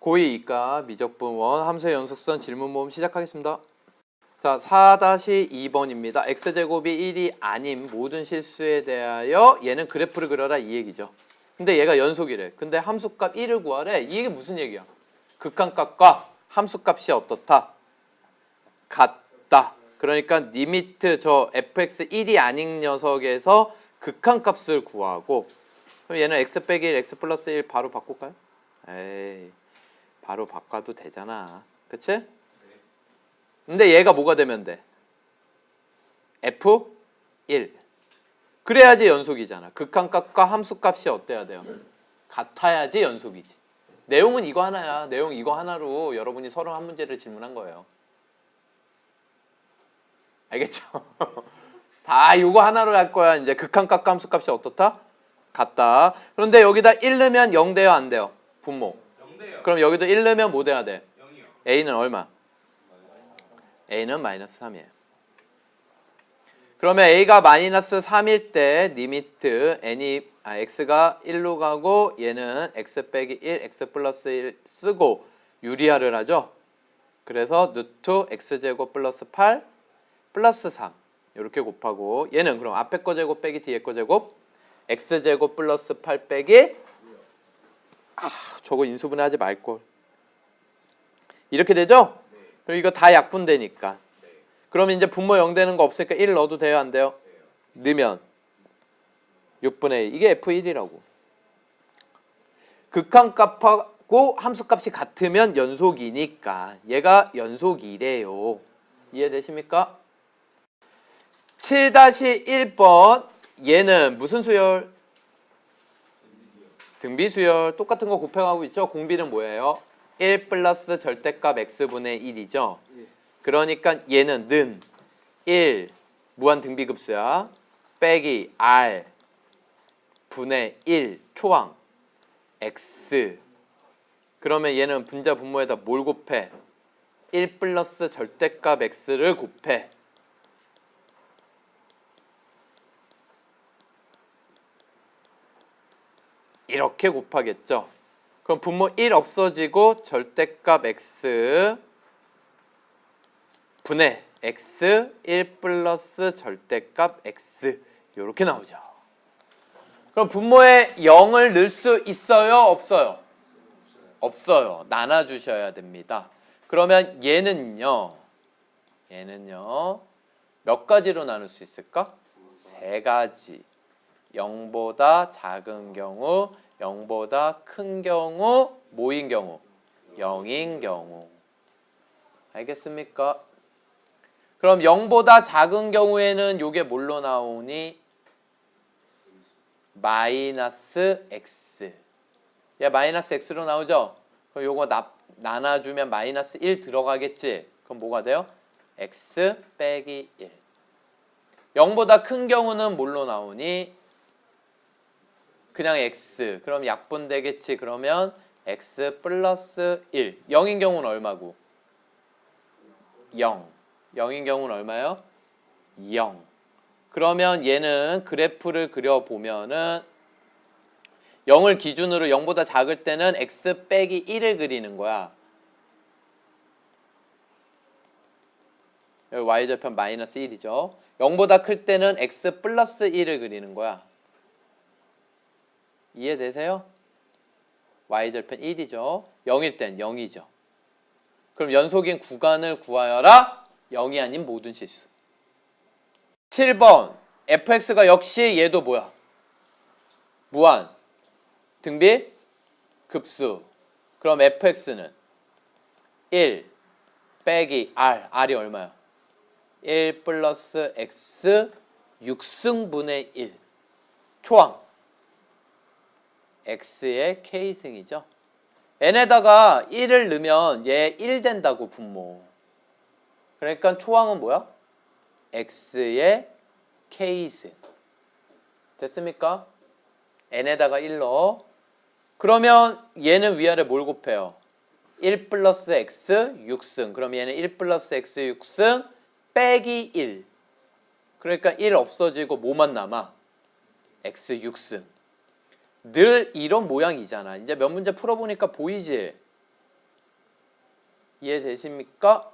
고2 이과 미적분 1 함수의 연속선 질문 모음 시작하겠습니다. 자, 4-2번입니다. x제곱이 1이 아닌 모든 실수에 대하여 얘는 그래프를 그려라 이 얘기죠. 근데 얘가 연속이래. 근데 함수값 1을 구하래. 이게 무슨 얘기야? 극한값과 함수값이 어떻다? 같다. 그러니까 리미트 저 fx 1이 아닌 녀석에서 극한값을 구하고, 그럼 얘는 x 빼기 1, x 플러스 1 바로 바꿀까요? 에이, 바로 바꿔도 되잖아. 그치? 근데 얘가 뭐가 되면 돼? F1. 그래야지 연속이잖아. 극한값과 함수값이 어때야 돼요? 같아야지 연속이지. 내용은 이거 하나야. 내용 이거 하나로 여러분이 31문제를 질문한 거예요. 알겠죠? 다 이거 하나로 할 거야. 이제 극한값과 함수값이 어떻다? 같다. 그런데 여기다 1 넣으면 0 돼요? 안 돼요? 분모. 0 돼요. 그럼 여기도 1 넣으면 뭐 돼야 돼? 0이요. A는 얼마? A는 마이너스 3이에요. 그러면 A가 마이너스 3일 때 리미트 X가 1로 가고 얘는 X 빼기 1, X 플러스 1 쓰고 유리화를 하죠. 그래서 루트 X제곱 플러스 8 플러스 3 이렇게 곱하고 얘는 그럼 앞에 거 제곱 빼기 뒤에 거 제곱 X제곱 플러스 8 빼기 저거 인수분해 하지 말걸. 이렇게 되죠? 그럼 이거 다 약분되니까. 그러면 이제 분모 0 되는 거 없으니까 1 넣어도 돼요? 안 돼요? 넣으면 6분의 1. 이게 F1이라고. 극한값하고 함수값이 같으면 연속이니까 얘가 연속이래요. 이해되십니까? 7-1번 얘는 무슨 수열? 등비수열. 똑같은 거 곱해가고 있죠? 공비는 뭐예요? 1 플러스 절대값 x분의 1이죠. 그러니까 얘는 는 1 무한 등비급수야. 빼기 r 분의 1 초항 x. 그러면 얘는 분자 분모에다 뭘 곱해? 1 플러스 절대값 x를 곱해. 이렇게 곱하겠죠. 그럼 분모 1 없어지고 절대값 x 분의 x 1 플러스 절대값 x 이렇게 나오죠. 그럼 분모에 0을 넣을 수 있어요? 없어요? 없어요. 나눠주셔야 됩니다. 그러면 얘는요 몇 가지로 나눌 수 있을까? 3가지. 0보다 작은 경우, 0보다 큰 경우, 뭐인 경우? 0인 경우. 알겠습니까? 그럼 0보다 작은 경우에는 요게 뭘로 나오니? 마이너스 x. 얘 마이너스 x로 나오죠? 그럼 요거 나눠주면 마이너스 1 들어가겠지? 그럼 뭐가 돼요? x 빼기 1. 0보다 큰 경우는 뭘로 나오니? 그냥 x. 그럼 약분되겠지? 그러면 x 플러스 1. 0인 경우는 얼마고? 0. 0인 경우는 얼마예요? 0. 그러면 얘는 그래프를 그려보면은 0을 기준으로 0보다 작을 때는 x 빼기 1을 그리는 거야. 여기 y절편 마이너스 1이죠. 0보다 클 때는 x 플러스 1을 그리는 거야. 이해되세요? y절편 1이죠. 0일 땐 0이죠. 그럼 연속인 구간을 구하여라. 0이 아닌 모든 실수. 7번 fx가 역시 얘도 뭐야? 무한 등비 급수. 그럼 fx는 1 빼기 r이 얼마야? 1 플러스 x 6승분의 1 초항 x의 k승이죠. n에다가 1을 넣으면 얘 1 된다고 분모. 그러니까 초항은 뭐야? x의 k승. 됐습니까? n에다가 1 넣어. 그러면 얘는 위아래 뭘 곱해요? 1 플러스 x 6승. 그럼 얘는 1 플러스 x 6승 빼기 1. 그러니까 1 없어지고 뭐만 남아? x 6승. 늘 이런 모양이잖아. 이제 몇 문제 풀어보니까 보이지? 이해되십니까?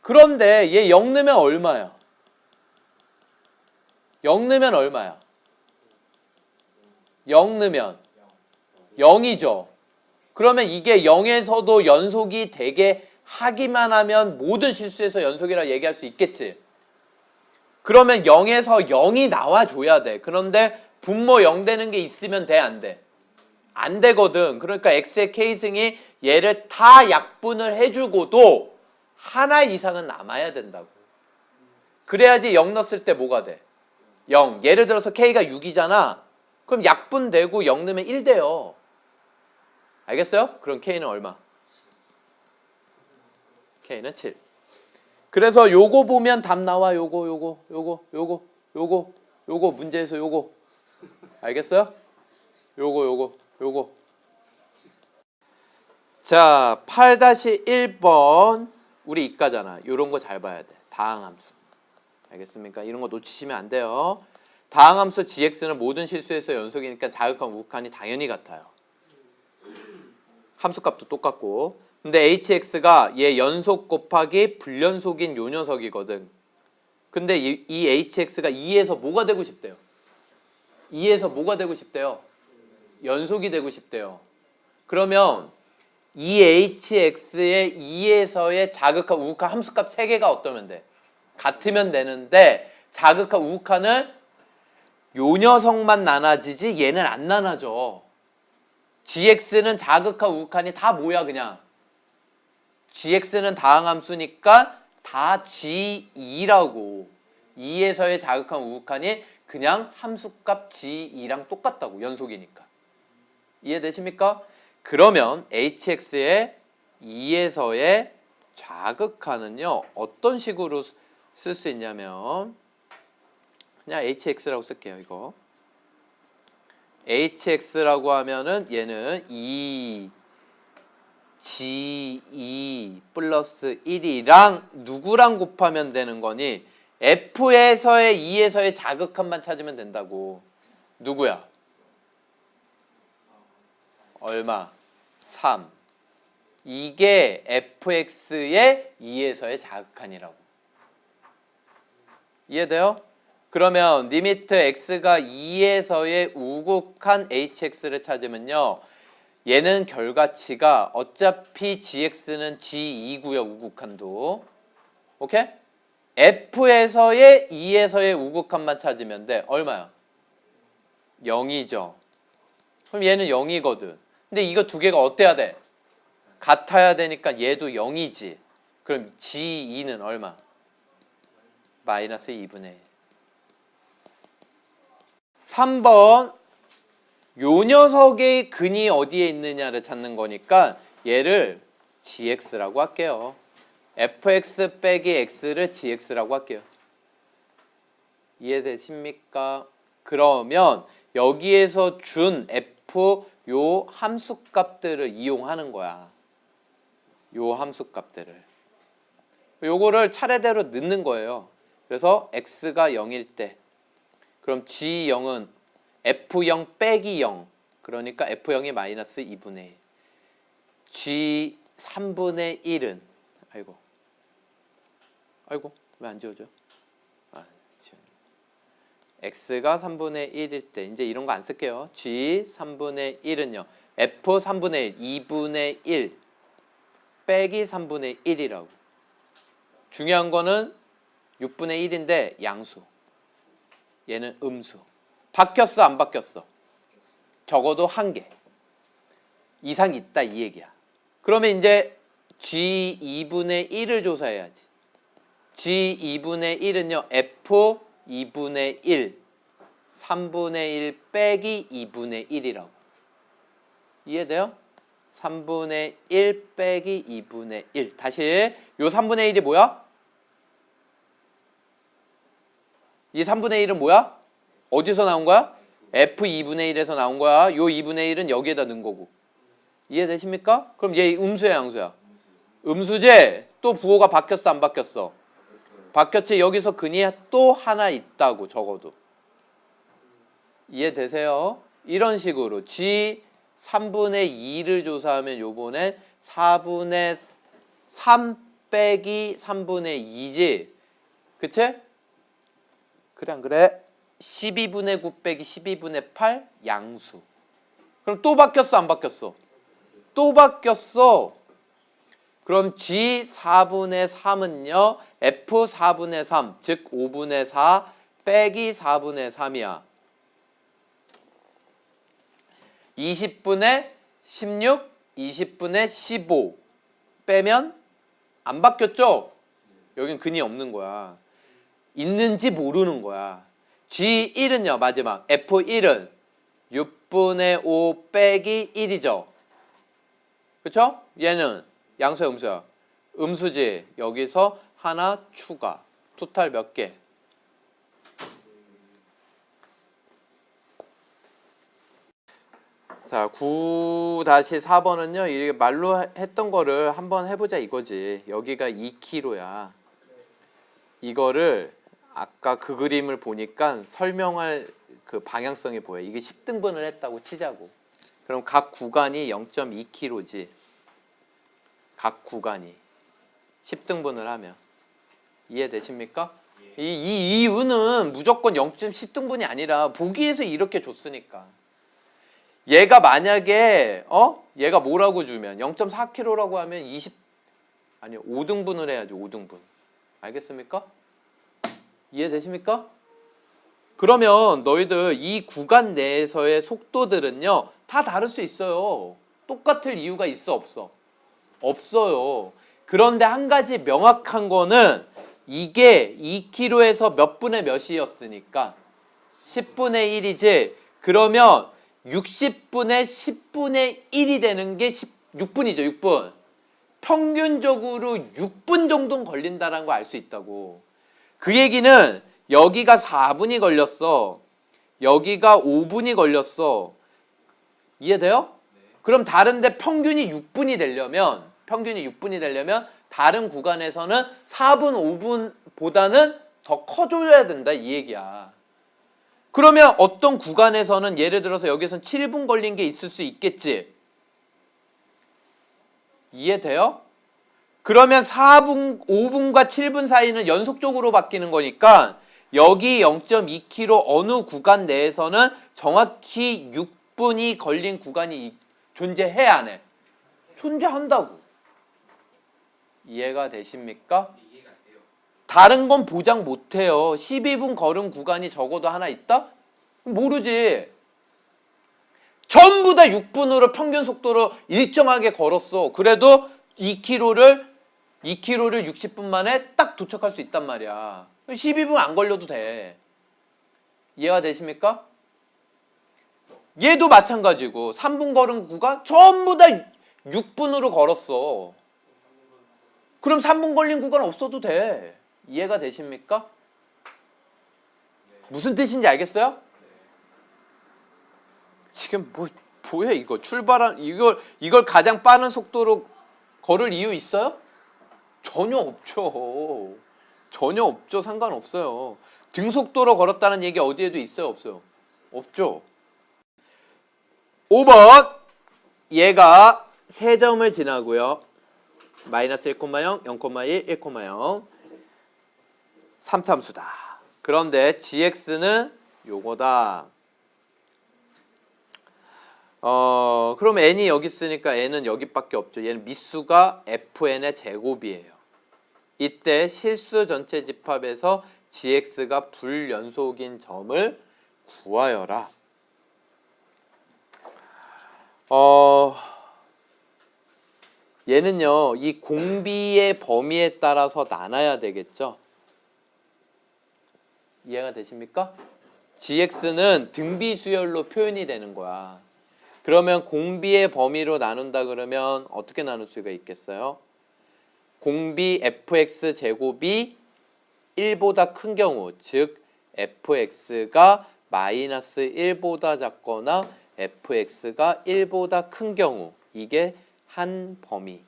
그런데 얘 0 넣으면 얼마야? 0 넣으면 얼마야? 0 넣으면 0이죠. 그러면 이게 0에서도 연속이 되게 하기만 하면 모든 실수에서 연속이라 얘기할 수 있겠지. 그러면 0에서 0이 나와줘야 돼. 그런데 분모 0 되는 게 있으면 돼, 안 돼? 안 되거든. 그러니까 x의 k승이 얘를 다 약분을 해주고도 하나 이상은 남아야 된다고. 그래야지 0 넣었을 때 뭐가 돼? 0. 예를 들어서 k가 6이잖아. 그럼 약분되고 0 넣으면 1 돼요. 알겠어요? 그럼 k는 얼마? k는 7. 그래서 요거 보면 답 나와. 요거 문제에서 요거. 알겠어요? 요거. 자, 8-1번. 우리 이과잖아. 요런 거 잘 봐야 돼. 다항함수. 알겠습니까? 이런 거 놓치시면 안 돼요. 다항함수 gx는 모든 실수에서 연속이니까 자극한 우극한이 당연히 같아요. 함수값도 똑같고. 근데 hx가 얘 연속 곱하기 불연속인 요 녀석이거든. 근데 이 hx가 2에서 뭐가 되고 싶대요? 2에서 뭐가 되고 싶대요? 연속이 되고 싶대요. 그러면 이 hx의 2에서의 자극한 우극한 함수값 3개가 어떠면 돼? 같으면 되는데 자극한 우극한은 요 녀석만 나눠지지 얘는 안 나눠져. gx는 자극한 우극한이 다 뭐야 그냥? gx는 다항함수니까 다 g2라고. 2에서의 자극한 우극한이 그냥 함수값 g2랑 똑같다고. 연속이니까. 이해되십니까? 그러면 hx의 2에서의 자극한은요 어떤 식으로 쓸 수 있냐면 그냥 hx라고 쓸게요. 이거 hx라고 하면은 얘는 2 g2 플러스 1이랑 누구랑 곱하면 되는 거니? f에서의 2에서의 자극한만 찾으면 된다고. 누구야? 얼마? 3. 이게 fx의 2에서의 자극한이라고. 이해돼요? 그러면 리미트 x가 2에서의 우극한 hx를 찾으면요. 얘는 결과치가 어차피 gx는 g2고요. 우극한도. 오케이? f에서의 2에서의 우극한만 찾으면 돼. 얼마야? 0이죠. 그럼 얘는 0이거든. 근데 이거 두 개가 어때야 돼? 같아야 되니까 얘도 0이지. 그럼 g2는 얼마? 마이너스 2분의 1. 3번 요 녀석의 근이 어디에 있느냐를 찾는 거니까 얘를 gx라고 할게요. fx 빼기 x를 gx라고 할게요. 이해되십니까? 그러면 여기에서 준 f 요 함수값들을 이용하는 거야. 요 함수값들을. 요거를 차례대로 넣는 거예요. 그래서 x가 0일 때 그럼 g0은 f0 빼기 0 그러니까 f0이 마이너스 2분의 1 g 3분의 1은 아이고 왜 안 지워져? x가 3분의 1일 때 이제 이런 거 안 쓸게요. g 3분의 1은요 f 3분의 1 2분의 1 빼기 3분의 1이라고. 중요한 거는 6분의 1인데 양수. 얘는 음수. 바뀌었어 안 바뀌었어? 적어도 한 개 이상 있다 이 얘기야. 그러면 이제 g 2분의 1을 조사해야지. g 2분의 1은요 f 2분의 1 3분의 1 빼기 2분의 1이라고. 이해돼요? 3분의 1 빼기 2분의 1. 다시 요 3분의 1이 뭐야? 이 3분의 1은 뭐야? 어디서 나온 거야? f2분의 1에서 나온 거야. 요 2분의 1은 여기에다 넣은 거고. 이해되십니까? 그럼 얘 음수야 양수야? 음수제. 또 부호가 바뀌었어 안 바뀌었어? 바뀌었지. 여기서 근이 또 하나 있다고 적어도. 이해되세요? 이런 식으로 g 3분의 2를 조사하면 요번에 4분의 3 빼기 3분의 2지. 그치? 그래 안 그래? 12분의 9 빼기 12분의 8 양수. 그럼 또 바뀌었어 안 바뀌었어? 또 바뀌었어. 그럼 G 4분의 3은요 F 4분의 3 즉 5분의 4 빼기 4분의 3이야. 20분의 16 20분의 15 빼면 안 바뀌었죠? 여긴 근이 없는 거야. 있는지 모르는 거야. G1은요 마지막 F1은 6분의 5 빼기 1이죠. 그쵸? 얘는 양수야 음수야? 음수지. 여기서 하나 추가. 토탈 몇 개? 자, 9-4번은요. 이렇게 말로 했던 거를 한번 해보자 이거지. 여기가 2kg야. 이거를 아까 그 그림을 보니까 설명할 그 방향성이 보여. 이게 10등분을 했다고 치자고. 그럼 각 구간이 0.2kg지. 각 구간이 10등분을 하면. 이해되십니까? 이 이유는 무조건 0.10등분이 아니라 보기에서 이렇게 줬으니까. 얘가 만약에 얘가 뭐라고 주면 0.4kg라고 하면 5등분을 해야지. 5등분. 알겠습니까? 이해되십니까? 그러면 너희들 이 구간 내에서의 속도들은요 다 다를 수 있어요. 똑같을 이유가 있어 없어? 없어요. 그런데 한 가지 명확한 거는 이게 2kg에서 몇 분의 몇이었으니까 10분의 1이지. 그러면 60분의 10분의 1이 되는 게 6분이죠. 6분. 평균적으로 6분 정도는 걸린다는 거 알 수 있다고. 그 얘기는 여기가 4분이 걸렸어. 여기가 5분이 걸렸어. 이해돼요? 네. 그럼 다른데 평균이 6분이 되려면 다른 구간에서는 4분, 5분보다는 더 커줘야 된다 이 얘기야. 그러면 어떤 구간에서는 예를 들어서 여기선 7분 걸린 게 있을 수 있겠지. 이해돼요? 그러면 4분, 5분과 7분 사이는 연속적으로 바뀌는 거니까 여기 0.2km 어느 구간 내에서는 정확히 6분이 걸린 구간이 존재해 안 해? 존재한다고. 이해가 되십니까? 다른 건 보장 못해요. 12분 걸은 구간이 적어도 하나 있다? 모르지. 전부 다 6분으로 평균 속도로 일정하게 걸었어. 그래도 2km를 60분 만에 딱 도착할 수 있단 말이야. 12분 안 걸려도 돼. 이해가 되십니까? 얘도 마찬가지고 3분 걸은 구간 전부 다 6분으로 걸었어. 그럼 3분 걸린 구간 없어도 돼. 이해가 되십니까? 무슨 뜻인지 알겠어요? 지금 뭐야 이거 출발한 이걸 가장 빠른 속도로 걸을 이유 있어요? 전혀 없죠. 전혀 없죠. 상관없어요. 등속도로 걸었다는 얘기 어디에도 있어요? 없어요? 없죠. 5번 얘가 3점을 지나고요. 마이너스 1,0, 0,1, 1,0 3참수다. 그런데 gx는 요거다. 그럼 n이 여기 있으니까 n은 여기밖에 없죠. 얘는 미수가 fn의 제곱이에요. 이때 실수 전체 집합에서 gx가 불연속인 점을 구하여라. 얘는요, 이 공비의 범위에 따라서 나눠야 되겠죠. 이해가 되십니까? gx는 등비 수열로 표현이 되는 거야. 그러면 공비의 범위로 나눈다 그러면 어떻게 나눌 수가 있겠어요? 공비 fx 제곱이 1보다 큰 경우, 즉 fx가 마이너스 1보다 작거나 fx가 1보다 큰 경우, 이게 한 범위.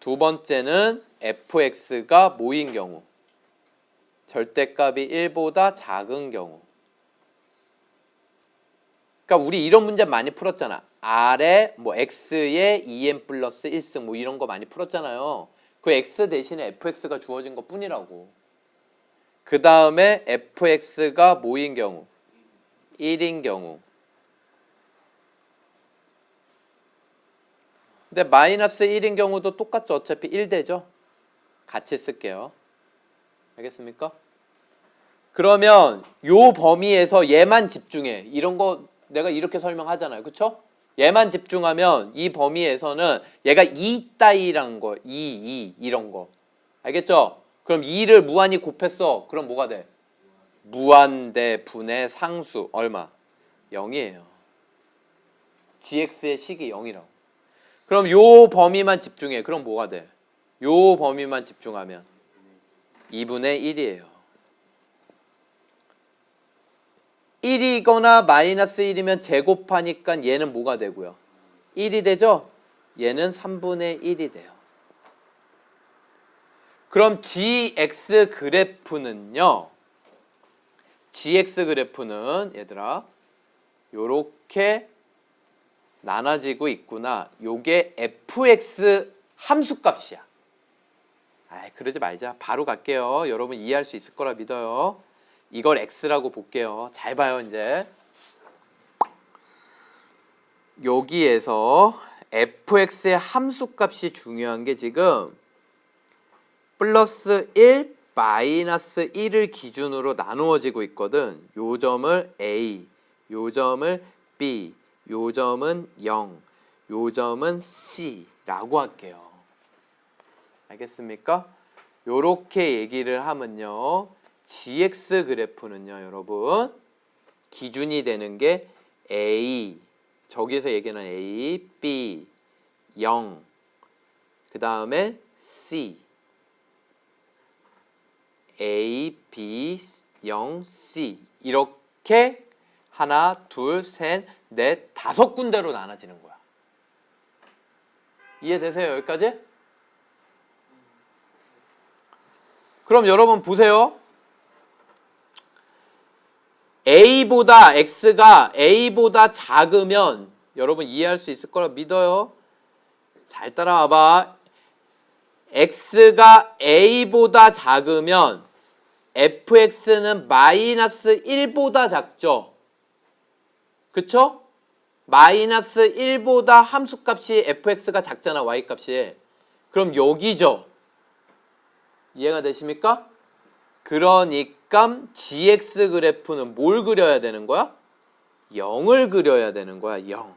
두 번째는 fx가 뭐인 경우, 절대값이 1보다 작은 경우. 그러니까 우리 이런 문제 많이 풀었잖아. R에 뭐 X에 2n 플러스 1승 뭐 이런 거 많이 풀었잖아요. 그 X 대신에 fx가 주어진 것 뿐이라고. 그 다음에 fx가 뭐인 경우? 1인 경우. 근데 마이너스 1인 경우도 똑같죠. 어차피 1 되죠. 같이 쓸게요. 알겠습니까? 그러면 요 범위에서 얘만 집중해. 이런 거 내가 이렇게 설명하잖아요. 그쵸? 얘만 집중하면 이 범위에서는 얘가 2 따위라는 거. 2 이런 거. 알겠죠? 그럼 2를 무한히 곱했어. 그럼 뭐가 돼? 무한대 분의 상수. 얼마? 0이에요. gx의 식이 0이라고. 그럼 요 범위만 집중해. 그럼 뭐가 돼? 요 범위만 집중하면 2분의 1이에요. 1이거나 마이너스 1이면 제곱하니까 얘는 뭐가 되고요? 1이 되죠? 얘는 3분의 1이 돼요. 그럼 gx 그래프는요. gx 그래프는 얘들아 요렇게 나눠지고 있구나. 요게 fx 함수값이야. 아이 그러지 말자. 바로 갈게요. 여러분 이해할 수 있을 거라 믿어요. 이걸 x라고 볼게요. 잘 봐요 이제. 여기에서 fx의 함수값이 중요한 게 지금 플러스 1, 마이너스 1을 기준으로 나누어지고 있거든. 요 점을 a, 요 점을 b, 요 점은 0, 요 점은 c라고 할게요. 알겠습니까? 요렇게 얘기를 하면요. gx 그래프는요, 여러분. 기준이 되는 게 a, 저기에서 얘기하는 a, b, 0, 그 다음에 c, a, b, 0, c 이렇게 하나, 둘, 셋, 넷, 5군데로 나눠지는 거야. 이해되세요? 여기까지? 그럼 여러분 보세요. A보다 X가 A보다 작으면 여러분 이해할 수 있을 거라 믿어요. 잘 따라와봐. X가 A보다 작으면 fx는 마이너스 1보다 작죠. 그쵸? 마이너스 1보다 함수값이 fx가 작잖아. y값이. 그럼 여기죠. 이해가 되십니까? 그러니까 gx 그래프는 뭘 그려야 되는 거야? 0을 그려야 되는 거야. 0.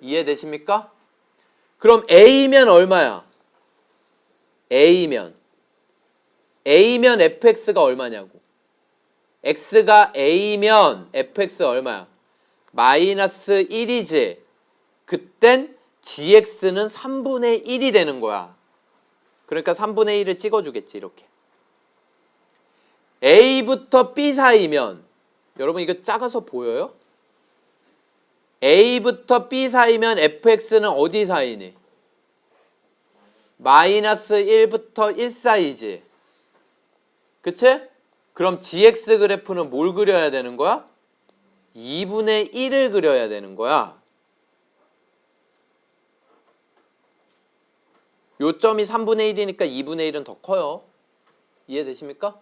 이해되십니까? 그럼 a면 얼마야? a면 fx가 얼마냐고. x가 a면 fx 얼마야? 마이너스 1이지. 그땐 gx는 3분의 1이 되는 거야. 그러니까 3분의 1을 찍어주겠지. 이렇게. a부터 b 사이면 여러분 이거 작아서 보여요? a부터 b 사이면 fx는 어디 사이니? 마이너스 1부터 1 사이지. 그치? 그럼 gx 그래프는 뭘 그려야 되는 거야? 2분의 1을 그려야 되는 거야. 요점이 3분의 1이니까 2분의 1은 더 커요. 이해되십니까?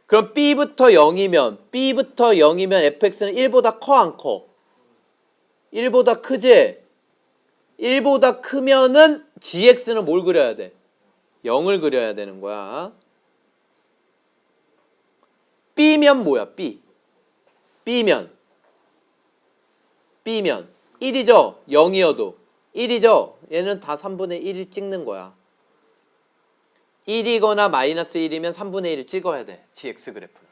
그럼 b부터 0이면 fx는 1보다 커 안 커? 1보다 크지? 1보다 크면은 gx는 뭘 그려야 돼? 0을 그려야 되는 거야. b면 뭐야? b면 1이죠? 0이어도 1이죠? 얘는 다 3분의 1을 찍는 거야. 1이거나 마이너스 1이면 3분의 1을 찍어야 돼. gx 그래프는.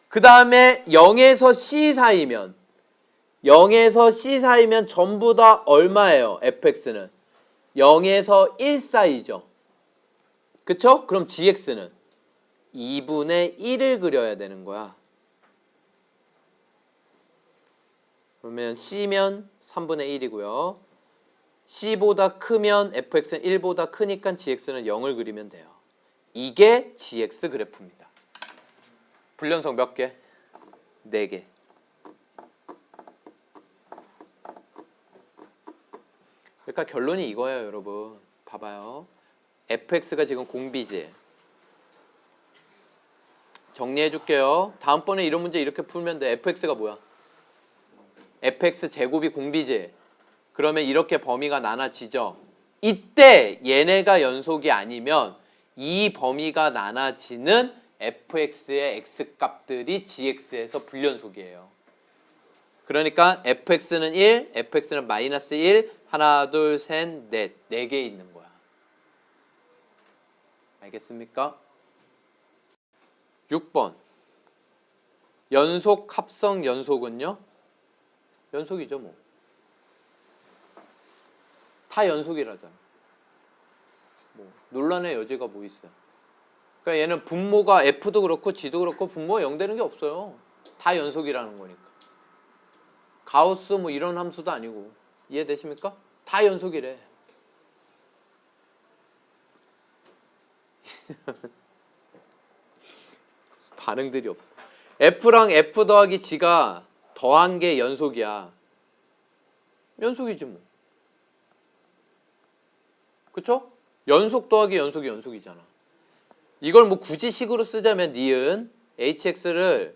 그 다음에 0에서 C 사이면 전부 다 얼마예요? fx는 0에서 1 사이죠. 그쵸? 그럼 gx는 2분의 1을 그려야 되는 거야. 그러면 C면 3분의 1이고요. C보다 크면 fx는 1보다 크니까 gx는 0을 그리면 돼요. 이게 gx 그래프입니다. 불연속 몇 개? 4개. 그러니까 결론이 이거예요, 여러분. 봐봐요. fx가 지금 공비지. 정리해 줄게요. 다음번에 이런 문제 이렇게 풀면 돼. fx가 뭐야? fx 제곱이 공비지. 그러면 이렇게 범위가 나눠지죠. 이때 얘네가 연속이 아니면 이 범위가 나눠지는 fx의 x값들이 gx에서 불연속이에요. 그러니까 fx는 1, fx는 마이너스 1, 하나, 둘, 셋, 넷. 4개 있는 거야. 알겠습니까? 6번. 연속, 합성, 연속은요? 연속이죠, 뭐. 다 연속이라잖아. 뭐 논란의 여지가 뭐 있어요. 그러니까 얘는 분모가 F도 그렇고 G도 그렇고 분모가 0 되는 게 없어요. 다 연속이라는 거니까. 가우스 뭐 이런 함수도 아니고. 이해되십니까? 다 연속이래. 반응들이 없어. F랑 F 더하기 G가 더한 게 연속이야. 연속이지 뭐. 그쵸? 연속 더하기 연속이 연속이잖아. 이걸 뭐 굳이 식으로 쓰자면 니은 hx를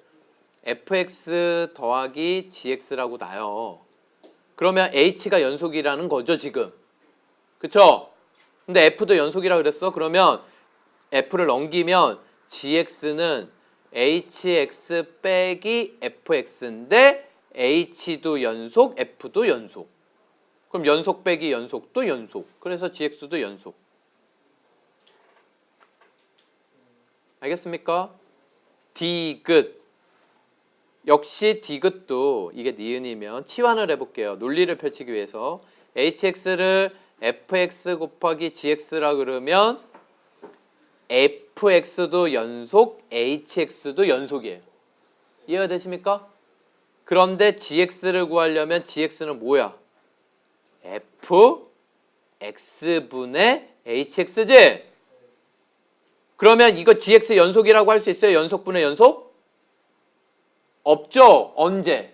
fx 더하기 gx라고 놔요. 그러면 h가 연속이라는 거죠, 지금. 그쵸? 근데 f도 연속이라 그랬어. 그러면 f를 넘기면 gx는 hx 빼기 fx인데 h도 연속, f도 연속. 그럼 연속 빼기 연속도 연속. 그래서 gx도 연속. 알겠습니까? 디귿. 역시 디귿도 이게 니은이면 치환을 해볼게요. 논리를 펼치기 위해서. hx를 fx 곱하기 gx라 그러면 fx도 연속, hx도 연속이에요. 이해가 되십니까? 그런데 gx를 구하려면 gx는 뭐야? f x분의 hx지? 그러면 이거 gx 연속이라고 할 수 있어요? 연속분의 연속? 없죠? 언제?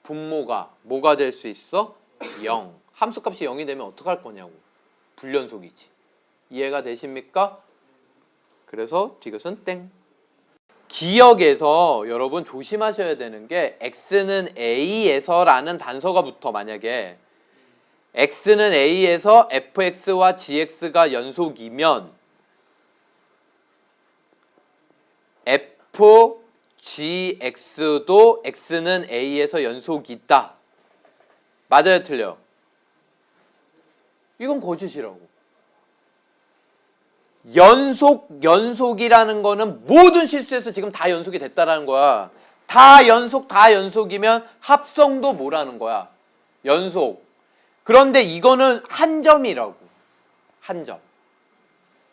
분모가 뭐가 될 수 있어? 0. 함수값이 0이 되면 어떡할 거냐고. 불연속이지. 이해가 되십니까? 그래서 디귿은 땡. 기억에서 여러분 조심하셔야 되는 게 x는 a에서 라는 단서가 붙어. 만약에 x는 a에서 fx와 gx가 연속이면 fgx도 x는 a에서 연속이다. 맞아요, 틀려? 이건 거짓이라고. 연속이라는 거는 모든 실수에서 지금 다 연속이 됐다라는 거야. 다 연속이면 합성도 뭐라는 거야? 연속. 그런데 이거는 한 점이라고. 한 점.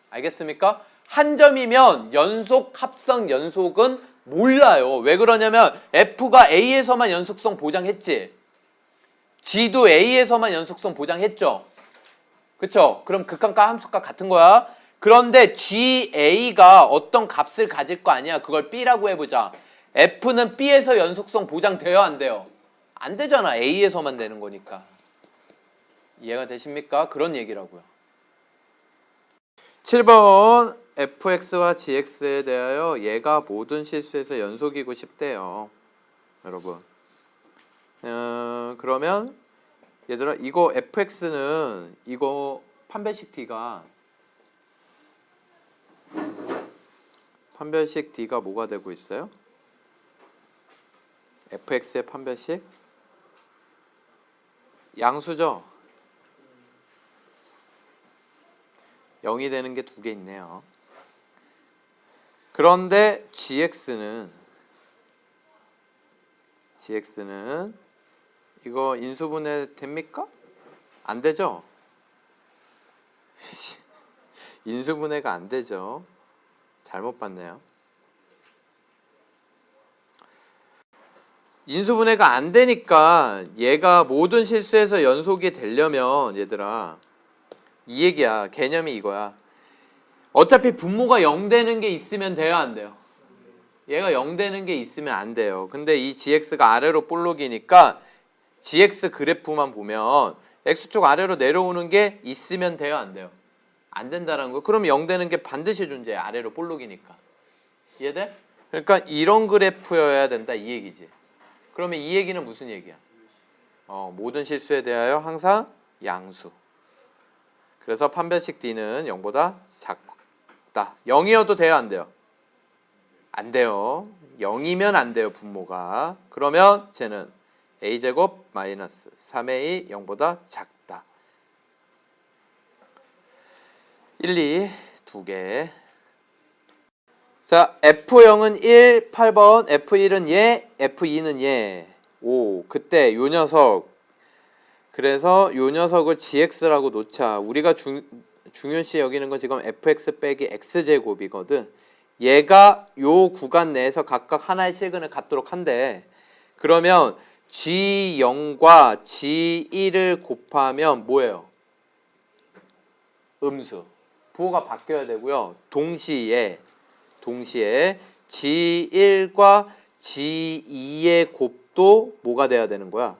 알겠습니까? 한 점이면 연속, 합성, 연속은 몰라요. 왜 그러냐면 F가 A에서만 연속성 보장했지. G도 A에서만 연속성 보장했죠. 그쵸? 그럼 극한값, 함수값 같은 거야. 그런데 GA가 어떤 값을 가질 거 아니야. 그걸 B라고 해보자. F는 B에서 연속성 보장돼요, 안 돼요? 안 되잖아. A에서만 되는 거니까. 이해가 되십니까? 그런 얘기라고요. 7번 fx와 gx에 대하여 얘가 모든 실수에서 연속이고 싶대요. 여러분. 그러면 얘들아 이거 fx는 이거 판별식 d가 뭐가 되고 있어요? fx의 판별식 양수죠? 0이 되는 게 2개 있네요. 그런데 gx는 이거 인수분해 됩니까? 안 되죠? 인수분해가 안 되죠. 잘못 봤네요. 인수분해가 안 되니까 얘가 모든 실수에서 연속이 되려면 얘들아 이 얘기야. 개념이 이거야. 어차피 분모가 0 되는 게 있으면 돼요, 안 돼요? 얘가 0 되는 게 있으면 안 돼요. 근데 이 gx가 아래로 볼록이니까 gx 그래프만 보면 x축 아래로 내려오는 게 있으면 돼요, 안 돼요? 안 된다라는 거. 그럼 0 되는 게 반드시 존재해. 아래로 볼록이니까. 이해돼? 그러니까 이런 그래프여야 된다 이 얘기지. 그러면 이 얘기는 무슨 얘기야? 모든 실수에 대하여 항상 양수. 그래서 판별식 D는 0보다 작다. 0이어도 돼요, 안 돼요? 안 돼요. 0이면 안 돼요, 분모가. 그러면 쟤는 a제곱 마이너스 3a 0보다 작다. 1, 2, 2개. 자, F0은 1, 8번, F1은 얘, F2는 얘. 오, 그때 요 녀석. 그래서 요 녀석을 gx라고 놓자. 우리가 중요시 여기는 건 지금 fx 빼기 x제곱이거든. 얘가 요 구간 내에서 각각 하나의 실근을 갖도록 한대. 그러면 g0과 g1을 곱하면 뭐예요? 음수. 부호가 바뀌어야 되고요. 동시에 g1과 g2의 곱도 뭐가 돼야 되는 거야?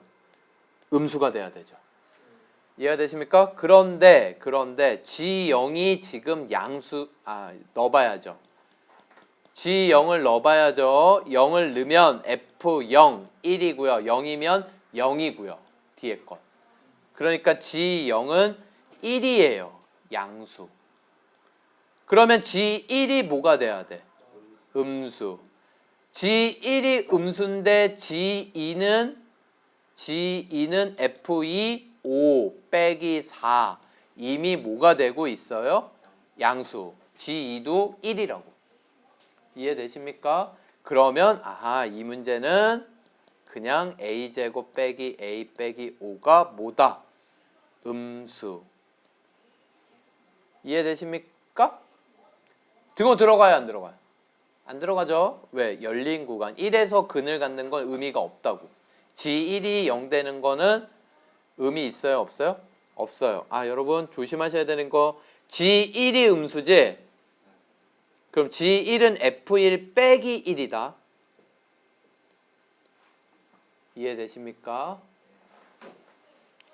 음수가 돼야 되죠. 이해가 되십니까? 그런데 g0이 지금 넣어봐야죠. g0을 넣어봐야죠. 0을 넣으면 f0 1이고요. 0이면 0이고요. 뒤에 것. 그러니까 g0은 1이에요. 양수. 그러면 g1이 뭐가 돼야 돼? 음수. g1이 음수인데 g2는 f2 5 빼기 4 이미 뭐가 되고 있어요? 양수. g2도 1이라고. 이해되십니까? 그러면 이 문제는 그냥 a제곱 빼기 a 빼기 5가 뭐다? 음수. 이해되십니까? 등호 들어가요, 안 들어가요? 안 들어가죠? 왜? 열린 구간 1에서 근을 갖는 건 의미가 없다고. g1이 0 되는 거는 의미 있어요, 없어요? 없어요. 여러분 조심하셔야 되는 거 g1이 음수지? 그럼 g1은 f1 빼기 1이다. 이해되십니까?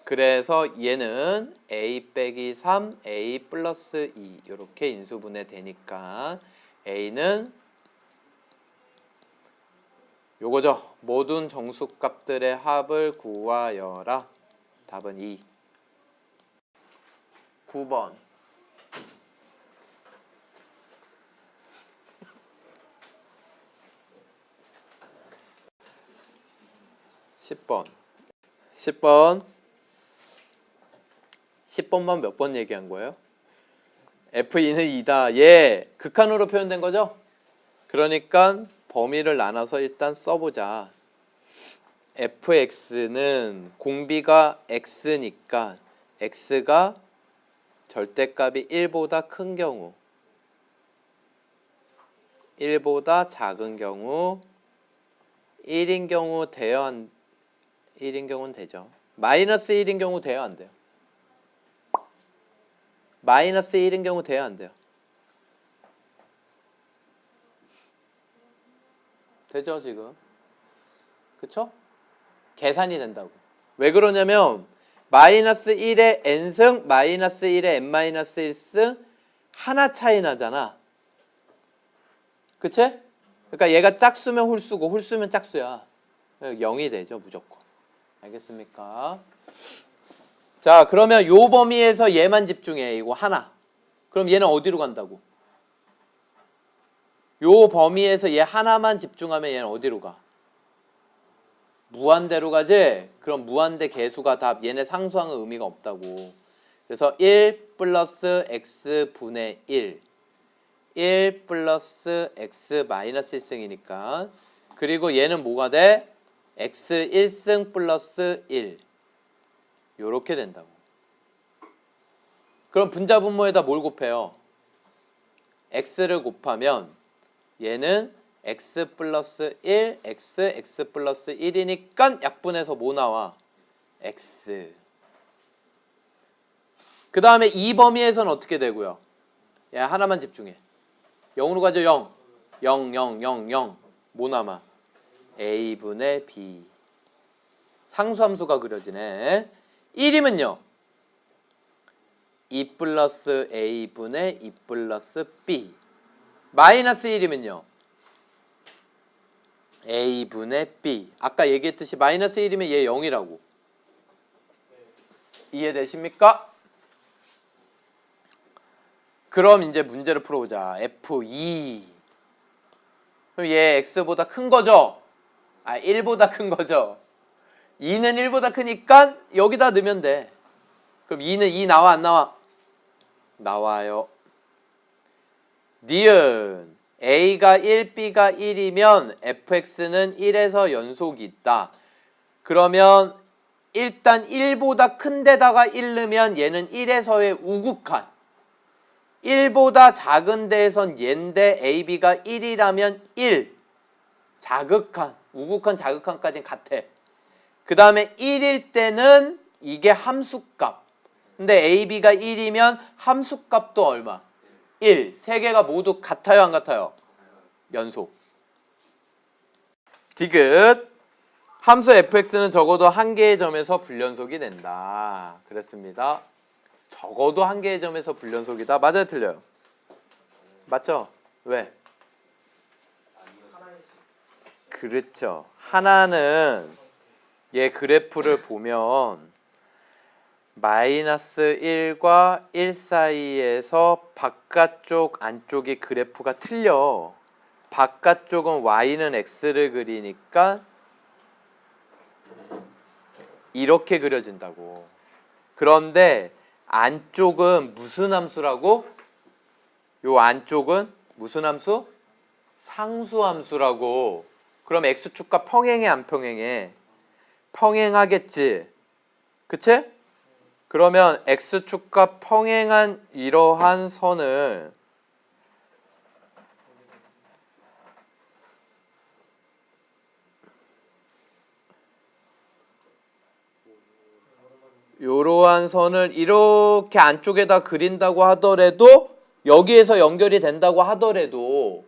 그래서 얘는 a 빼기 3, a 플러스 2 이렇게 인수분해 되니까 a는 요거죠. 모든 정수값들의 합을 구하여라. 답은 2. 9번. 10번만 몇 번 얘기한 거예요? F2는 2다. 얘 극한으로 표현된 거죠? 그러니까 범위를 나눠서 일단 써보자. fx는 공비가 x니까 x가 절대값이 1보다 큰 경우 1보다 작은 경우 1인 경우 돼요? 1인 경우는 되죠. 마이너스 1인 경우 돼요? 안 돼요? 마이너스 1인 경우 돼요? 안 돼요? 되죠 지금? 그쵸? 계산이 된다고. 왜 그러냐면 마이너스 1의 n승 마이너스 1의 n-1승 하나 차이 나잖아. 그치? 그러니까 얘가 짝수면 홀수고 홀수면 짝수야. 0이 되죠 무조건. 알겠습니까? 자 그러면 요 범위에서 얘만 집중해. 이거 하나. 그럼 얘는 어디로 간다고? 요 범위에서 얘 하나만 집중하면 얘는 어디로 가? 무한대로 가지? 그럼 무한대 개수가 답. 얘네 상수항은 의미가 없다고. 그래서 1 플러스 x분의 1 플러스 x 마이너스 1승이니까 그리고 얘는 뭐가 돼? x 1승 플러스 1 요렇게 된다고. 그럼 분자분모에다 뭘 곱해요? x를 곱하면 얘는 x 플러스 1 x 플러스 1이니까 약분해서 뭐 나와? x. 그 다음에 이 범위에서는 어떻게 되고요? 야 하나만 집중해. 0으로 가죠. 0 0 0 0 0 뭐 남아? a분의 b. 상수함수가 그려지네. 1이면요 2 플러스 a분의 2 플러스 b. 마이너스 1이면요 a분의 b. 아까 얘기했듯이 마이너스 1이면 얘 0이라고. 이해되십니까? 그럼 이제 문제를 풀어보자. F2. 그럼 얘 x보다 큰 거죠? 1보다 큰 거죠? 2는 1보다 크니까 여기다 넣으면 돼. 그럼 2는 2 나와 안 나와? 나와요. 니은 a가 1, b가 1이면 fx는 1에서 연속이 있다. 그러면 일단 1보다 큰 데다가 1 넣으면 얘는 1에서의 우극한. 1보다 작은 데에선 얘인데 ab가 1이라면 1. 자극한, 우극한 자극한까지는 같아. 그 다음에 1일 때는 이게 함수값. 근데 ab가 1이면 함수값도 얼마? 1. 세 개가 모두 같아요 안 같아요? 연속. 디귿. 함수 fx는 적어도 한 개의 점에서 불연속이 된다. 그랬습니다. 적어도 한 개의 점에서 불연속이다. 맞아요 틀려요? 맞죠? 왜? 그렇죠. 하나는 얘 그래프를 보면 마이너스 1과 1 사이에서 바깥쪽 안쪽의 그래프가 틀려. 바깥쪽은 y는 x를 그리니까 이렇게 그려진다고. 그런데 안쪽은 무슨 함수라고? 요 안쪽은 무슨 함수? 상수함수라고. 그럼 x축과 평행해 안 평행해? 평행하겠지. 그치? 그러면 x축과 평행한 이러한 선을 이러한 선을 이렇게 안쪽에다 그린다고 하더라도 여기에서 연결이 된다고 하더라도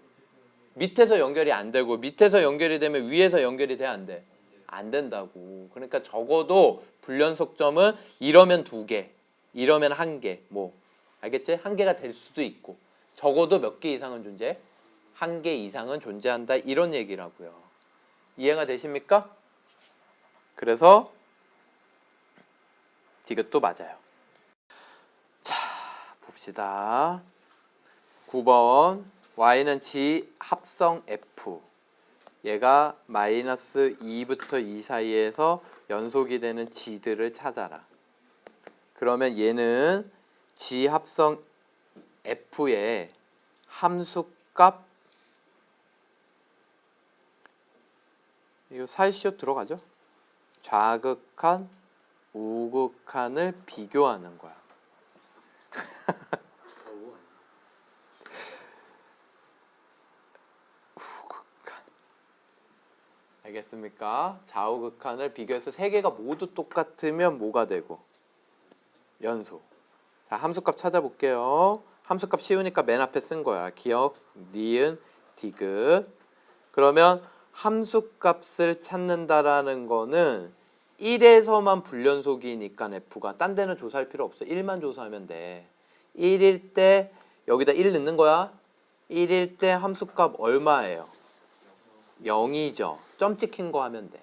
밑에서 연결이 안 되고 밑에서 연결이 되면 위에서 연결이 돼 안 돼? 안 된다고. 그러니까 적어도 불연속점은 이러면 2개, 이러면 1개. 뭐 알겠지? 1개가 될 수도 있고 적어도 몇 개 이상은 존재해? 1개 이상은 존재한다. 이런 얘기라고요. 이해가 되십니까? 그래서 디귿도 맞아요. 자, 봅시다. 9번 y는 g 합성 f. 얘가 마이너스 2부터 2 사이에서 연속이 되는 g들을 찾아라. 그러면 얘는 g 합성 f의 함수값 이거 사이시옷 들어가죠? 좌극한 우극한을 비교하는 거야. 우극한. 알겠습니까? 좌우극한을 비교해서 세 개가 모두 똑같으면 뭐가 되고? 연속. 자, 함수값 찾아볼게요. 함수값 쉬우니까 맨 앞에 쓴 거야. 기억, 니은, 디귿. 그러면 함수값을 찾는다라는 거는 1에서만 불연속이니까 f가 딴 데는 조사할 필요 없어. 1만 조사하면 돼. 1일 때 여기다 1 넣는 거야. 1일 때 함수값 얼마예요? 0이죠. 점 찍힌 거 하면 돼.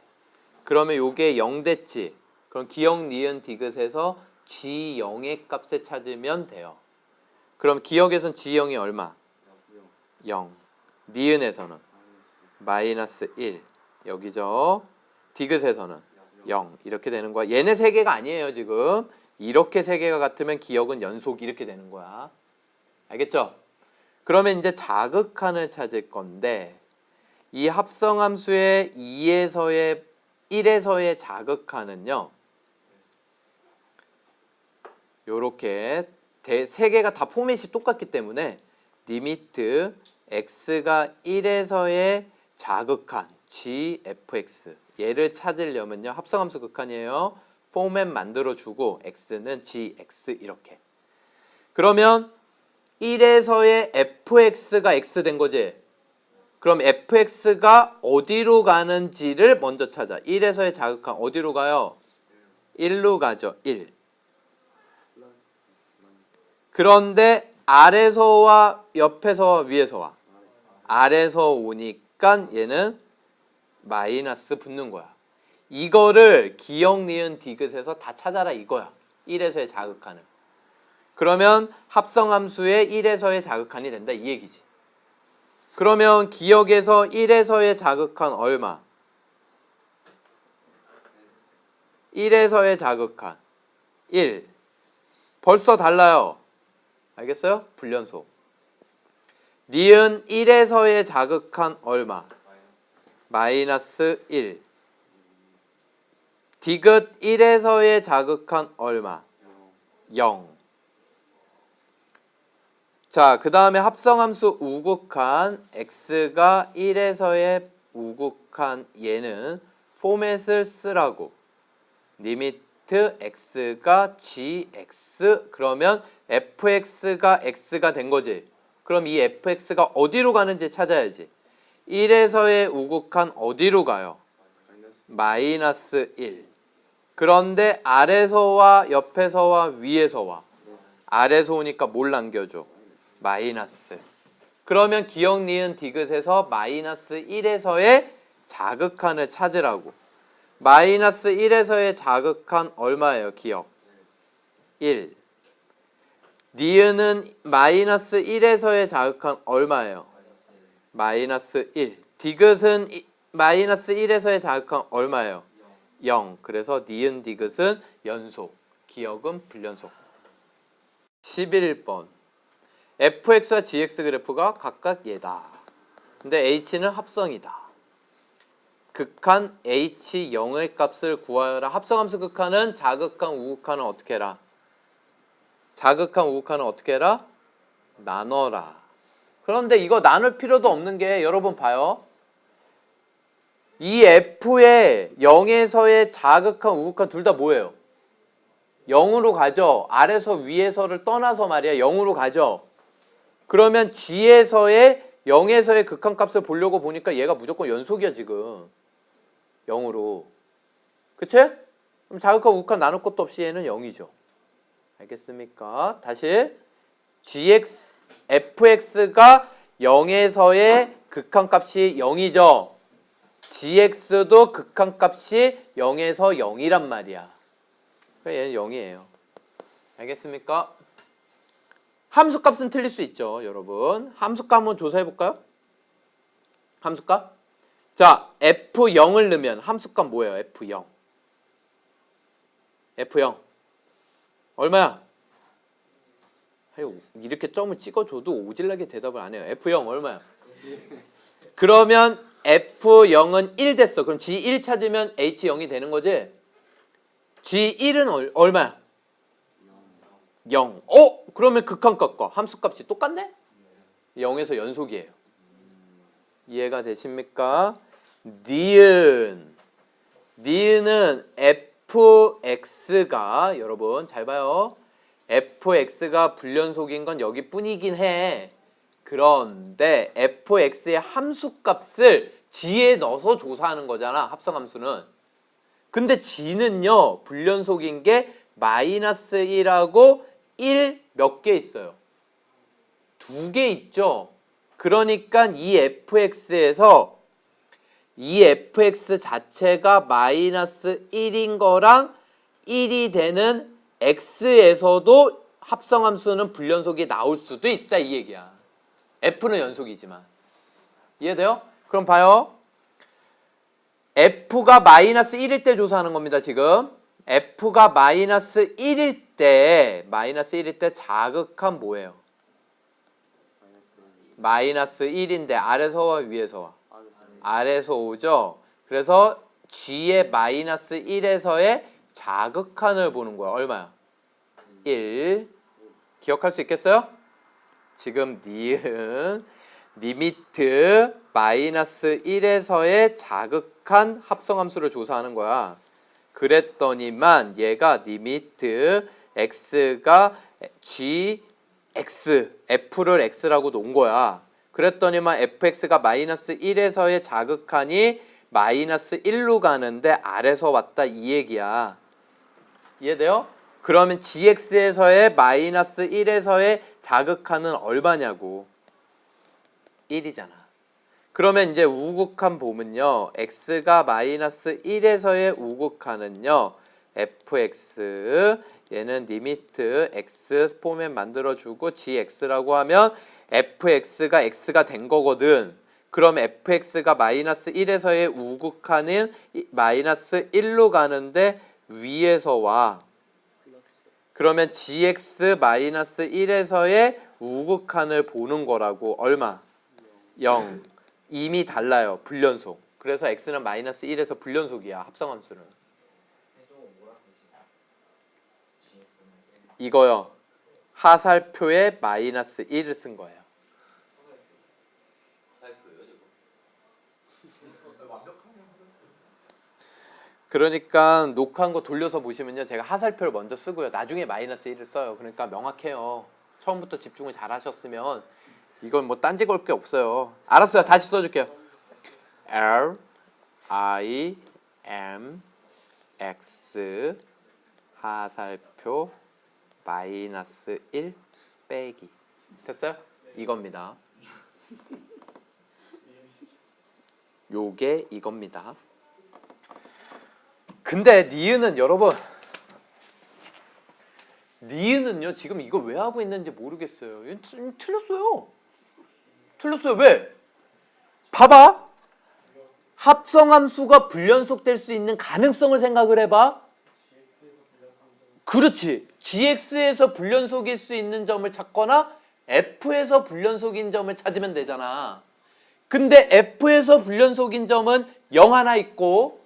그러면 요게 0 됐지. 그럼 기억, 니은, 디귿에서 G0의 값을 찾으면 돼요. 그럼 기억에선 G0이 얼마? 0. 니은에서는 마이너스 1. 여기죠. 디귿에서는 0 이렇게 되는 거야. 얘네 세 개가 아니에요 지금. 이렇게 세 개가 같으면 기억은 연속 이렇게 되는 거야. 알겠죠? 그러면 이제 자극한을 찾을 건데 이 합성함수의 2에서의 1에서의 자극한은요. 요렇게 세 개가 다 포맷이 똑같기 때문에 리미트 x가 1에서의 자극한 gfx 얘를 찾으려면요. 합성함수 극한이에요. 포맷 만들어주고 x는 gx 이렇게. 그러면 1에서의 fx가 x 된 거지. 그럼 fx가 어디로 가는지를 먼저 찾아. 1에서의 자극한 어디로 가요? 1로 가죠. 1. 그런데 아래서와 옆에서와 위에서와 아래서 오니까 얘는 마이너스 붙는 거야. 이거를 기역, 니은, 디귿에서 다 찾아라 이거야. 1에서의 자극한을. 그러면 합성함수의 1에서의 자극한이 된다 이 얘기지. 그러면 기역에서 1에서의 자극한 얼마? 1에서의 자극한 1. 벌써 달라요. 알겠어요? 불연속. 니은 1에서의 자극한 얼마? 마이너스 1. 디귿 1에서의 자극한 얼마? 0. 자, 그 다음에 합성함수 우극한 x가 1에서의 우극한 얘는 포맷을 쓰라고. 리미트 x가 gx 그러면 fx가 x가 된 거지. 그럼 이 fx가 어디로 가는지 찾아야지. 1에서의 우극한 어디로 가요? 마이너스 1. 그런데 아래서와 옆에서와 위에서와 아래서 오니까 뭘 남겨줘? 마이너스. 그러면 기역, 니은, 디귿에서 마이너스 1에서의 자극한을 찾으라고. 마이너스 1에서의 자극한 얼마예요? 기역 1. 니은은 마이너스 1에서의 자극한 얼마예요? 마이너스 1. 디귿은 마이너스 1에서의 자극한 얼마예요? 0. 그래서 니은 디귿은 연속, 기역은 불연속. 11번. fx와 gx 그래프가 각각 얘다. 근데 h는 합성이다. 극한 h0의 값을 구하여라. 합성함수 극한은 자극한 우극한은 어떻게 해라? 자극한 우극한은 어떻게 해라? 나눠라. 그런데 이거 나눌 필요도 없는 게 여러분 봐요. 이 f의 0에서의 자극한 우극한 둘 다 뭐예요? 0으로 가죠. 아래서 위에서를 떠나서 말이야. 0으로 가죠. 그러면 g에서의 0에서의 극한값을 보려고 보니까 얘가 무조건 연속이야 지금. 0으로. 그치? 그럼 자극한 우극한 나눌 것도 없이 얘는 0이죠. 알겠습니까? 다시 fx가 0에서의 극한값이 0이죠. gx도 극한값이 0에서 0이란 말이야. 그러니까 얘는 0이에요. 알겠습니까? 함수값은 틀릴 수 있죠, 여러분. 함수값 한번 조사해 볼까요? 함수값? 자, f0을 넣으면 함수값 뭐예요? f0. f0. 얼마야? 아유, 이렇게 점을 찍어줘도 오질나게 대답을 안 해요. f0 얼마야? 그러면 f0은 1 됐어. 그럼 g1 찾으면 h0이 되는 거지? g1은 얼마야? 0. 그러면 극한값과 함수값이 똑같네? 0에서 연속이에요. 이해가 되십니까? 니은은 fx가 여러분 잘 봐요. fx가 불연속인 건 여기뿐이긴 해. 그런데 fx의 함수값을 g에 넣어서 조사하는 거잖아. 합성함수는. 근데 g는요. 불연속인 게 마이너스 1하고 1 몇 개 있어요? 2개 있죠. 그러니까 이 fx에서 이 fx 자체가 마이너스 1인 거랑 1이 되는 x에서도 합성함수는 불연속이 나올 수도 있다 이 얘기야. f는 연속이지만. 이해돼요? 그럼 봐요. f가 마이너스 1일 때 조사하는 겁니다 지금. f가 마이너스 1일 때 자극한 뭐예요? 마이너스 1인데 아래서와 위에서와? 아래서 오죠. 그래서 g의 마이너스 1에서의 자극한을 보는 거야. 얼마야? 1. 기억할 수 있겠어요? 지금 니은 리미트 마이너스 1에서의 자극한 합성함수를 조사하는 거야. 그랬더니만 얘가 리미트 x가 gx f를 x라고 놓은 거야. 그랬더니만 fx가 마이너스 1에서의 자극한이 마이너스 1로 가는데 아래서 왔다 이 얘기야. 이해돼요? 그러면 gx에서의 마이너스 1에서의 자극한은 얼마냐고. 1이잖아. 그러면 이제 우극한 보면요. x가 마이너스 1에서의 우극한은요. fx 얘는 리미트 x 포맷 만들어주고 gx라고 하면 fx가 x가 된 거거든. 그럼 fx가 마이너스 1에서의 우극한은 마이너스 1로 가는데 위에서 와. 그러면 gx 마이너스 1에서의 우극한을 보는 거라고. 얼마? 0. 이미 달라요. 불연속. 그래서 x는 마이너스 1에서 불연속이야. 합성함수는. 이거요. 하살표에 마이너스 1을 쓴 거예요. 그러니까 녹화한 거 돌려서 보시면요. 제가 하살표를 먼저 쓰고요. 나중에 마이너스 1을 써요. 그러니까 명확해요. 처음부터 집중을 잘 하셨으면 이건 뭐 딴지 걸 게 없어요. 알았어요. 다시 써줄게요. L, I, M, X 하살표 마이너스 1 빼기. 됐어요? 이겁니다. 요게 이겁니다. 근데 니은은 여러분 니은은요 지금 이걸 왜 하고 있는지 모르겠어요. 얘는 틀렸어요. 틀렸어요. 왜? 봐봐. 합성함수가 불연속될 수 있는 가능성을 생각을 해봐. 그렇지. gx에서 불연속일 수 있는 점을 찾거나 f에서 불연속인 점을 찾으면 되잖아. 근데 f에서 불연속인 점은 0 하나 있고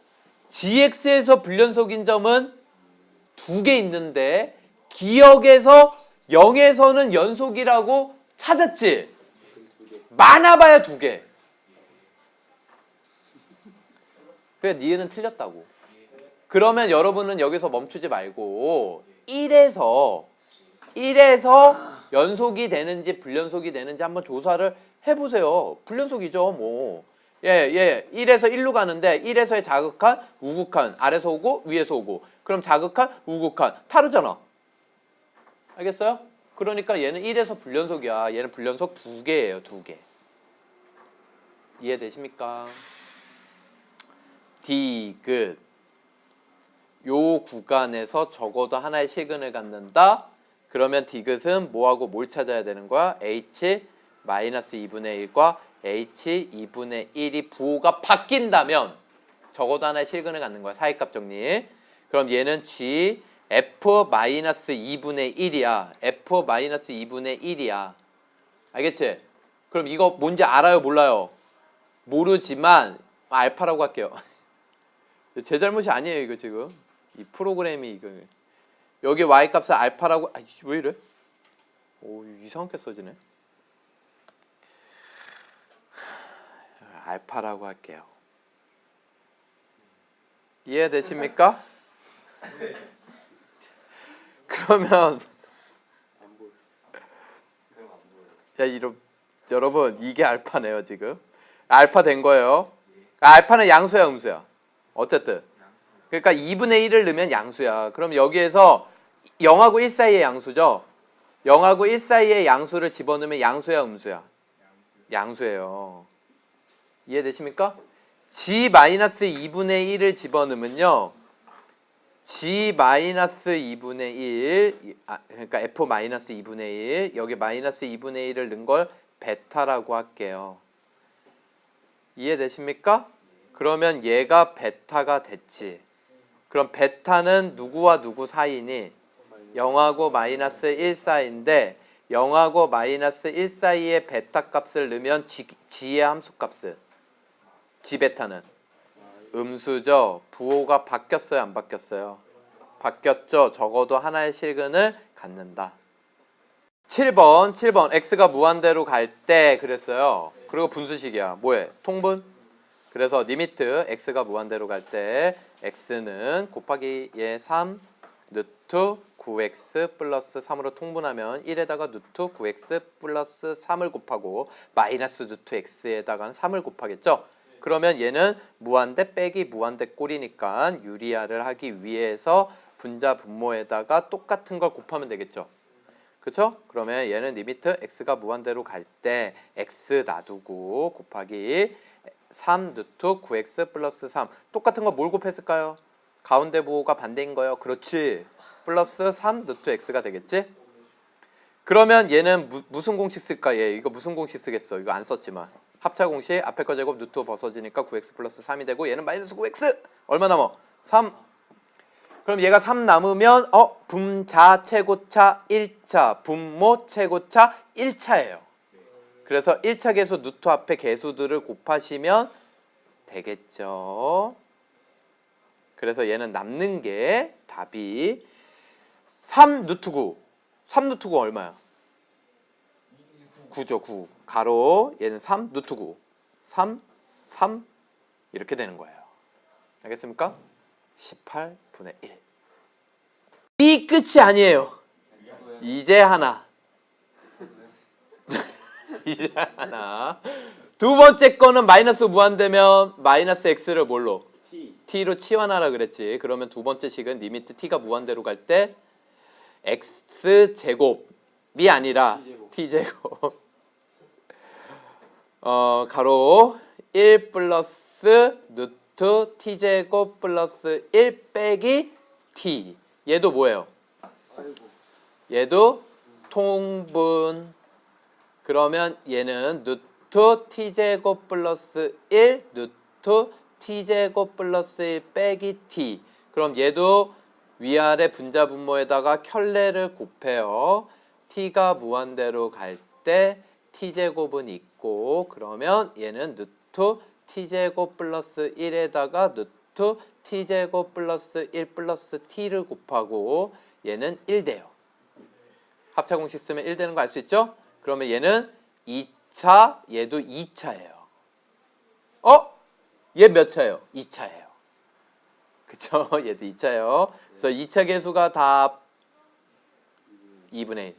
gx에서 불연속인 점은 2개 있는데 기억에서 0에서는 연속이라고 찾았지? 많아봐야 2개. 그래 니은은 틀렸다고. 그러면 여러분은 여기서 멈추지 말고 1에서 연속이 되는지 불연속이 되는지 한번 조사를 해보세요. 불연속이죠 뭐. 예, 1에서 1로 가는데 1에서의 자극한, 우극한, 아래서 오고 위에서 오고. 그럼 자극한, 우극한, 다르잖아. 알겠어요? 그러니까 얘는 1에서 불연속이야. 얘는 불연속 2개예요. 2개. 이해되십니까? 디귿. 요 구간에서 적어도 하나의 실근을 갖는다. 그러면 디귿은 뭐하고 뭘 찾아야 되는 거야? h 마이너스 2분의 1과 h 2분의 1이 부호가 바뀐다면 적어도 하나의 실근을 갖는 거야. 사이값 정리. 그럼 얘는 g f 마이너스 2분의 1이야. f 마이너스 2분의 1이야. 알겠지? 그럼 이거 뭔지 알아요? 몰라요? 모르지만 알파라고 할게요. 제 잘못이 아니에요 이거 지금. 이 프로그램이 이거 여기 y 값을 알파라고. 아이씨 왜 이래? 오 이상하게 써지네. 알파라고 할게요. 이해되십니까? 그러면 야 여러분 이게 알파네요 지금. 알파 된 거예요. 알파는 양수야 음수야? 어쨌든 그러니까 2분의 1을 넣으면 양수야. 그럼 여기에서 0하고 1 사이의 양수죠. 0하고 1 사이의 양수를 집어넣으면 양수야 음수야? 양수예요. 이해되십니까? g-2분의 1을 집어넣으면요. g-2분의 1 그러니까 f-2분의 1 여기 마이너스 2분의 1을 넣은 걸 베타라고 할게요. 이해되십니까? 그러면 얘가 베타가 됐지. 그럼 베타는 누구와 누구 사이니? 0하고 마이너스 1 사이인데 0하고 마이너스 1 사이에 베타 값을 넣으면 g의 함수 값은 g베타는 음수죠. 부호가 바뀌었어요 안 바뀌었어요? 바뀌었죠. 적어도 하나의 실근을 갖는다. 7번 x가 무한대로 갈 때 그랬어요. 그리고 분수식이야. 뭐해? 통분? 그래서 리미트 x가 무한대로 갈 때 x는 곱하기 3 루트 9 9x 플러스 3으로 통분하면 1에다가 루트 9x 플러스 3을 곱하고 마이너스 루트 x에다가는 3을 곱하겠죠? 그러면 얘는 무한대 빼기 무한대 꼴이니까 유리화를 하기 위해서 분자 분모에다가 똑같은 걸 곱하면 되겠죠? 그쵸? 그러면 얘는 리미트 x가 무한대로 갈 때 x 놔두고 곱하기 3 루트 9x 플러스 3 똑같은 거 뭘 곱했을까요? 가운데 부호가 반대인 거예요. 그렇지. 플러스 3 루트 x가 되겠지? 그러면 얘는 무슨 공식 쓸까? 얘 이거 무슨 공식 쓰겠어? 이거 안 썼지만 합차 공식 앞에 거 제곱 루트 벗어지니까 9x 플러스 3이 되고 얘는 마이너스 9x 얼마 남아? 3. 그럼 얘가 3 남으면 분자 최고차 1차 분모 최고차 1차예요. 그래서 1차 계수 루트 앞에 계수들을 곱하시면 되겠죠. 그래서 얘는 남는 게 답이 3 루트 9. 3 루트 9 얼마야? 9죠. 9. 가로 얘는 3 루트 9. 3 3 이렇게 되는 거예요. 알겠습니까? 18분의 1. 이 끝이 아니에요. 이제 하나. 이제 하나. 두 번째 거는 마이너스 무한되면 마이너스 x를 뭘로? t로 치환하라 그랬지. 그러면 두 번째 식은 리미트 t가 무한대로 갈 때 x제곱이 아니라 t제곱 가로 1 플러스 루트 t제곱 플러스 1 빼기 t. 얘도 뭐예요? 얘도 통분. 그러면 얘는 루트 t제곱 플러스 1 루트 t제곱 플러스 1 빼기 t. 그럼 얘도 위아래 분자 분모에다가 켤레를 곱해요. t가 무한대로 갈 때 t제곱은 있고 그러면 얘는 루트 t제곱 플러스 1에다가 루트 t제곱 플러스 1 플러스 t를 곱하고 얘는 1 돼요. 합차 공식 쓰면 1 되는 거 알 수 있죠? 그러면 얘는 2차, 얘도 2차예요. 얘 몇 차예요? 2차예요. 그쵸? 얘도 2차예요. 그래서 2차 계수가 다 2분의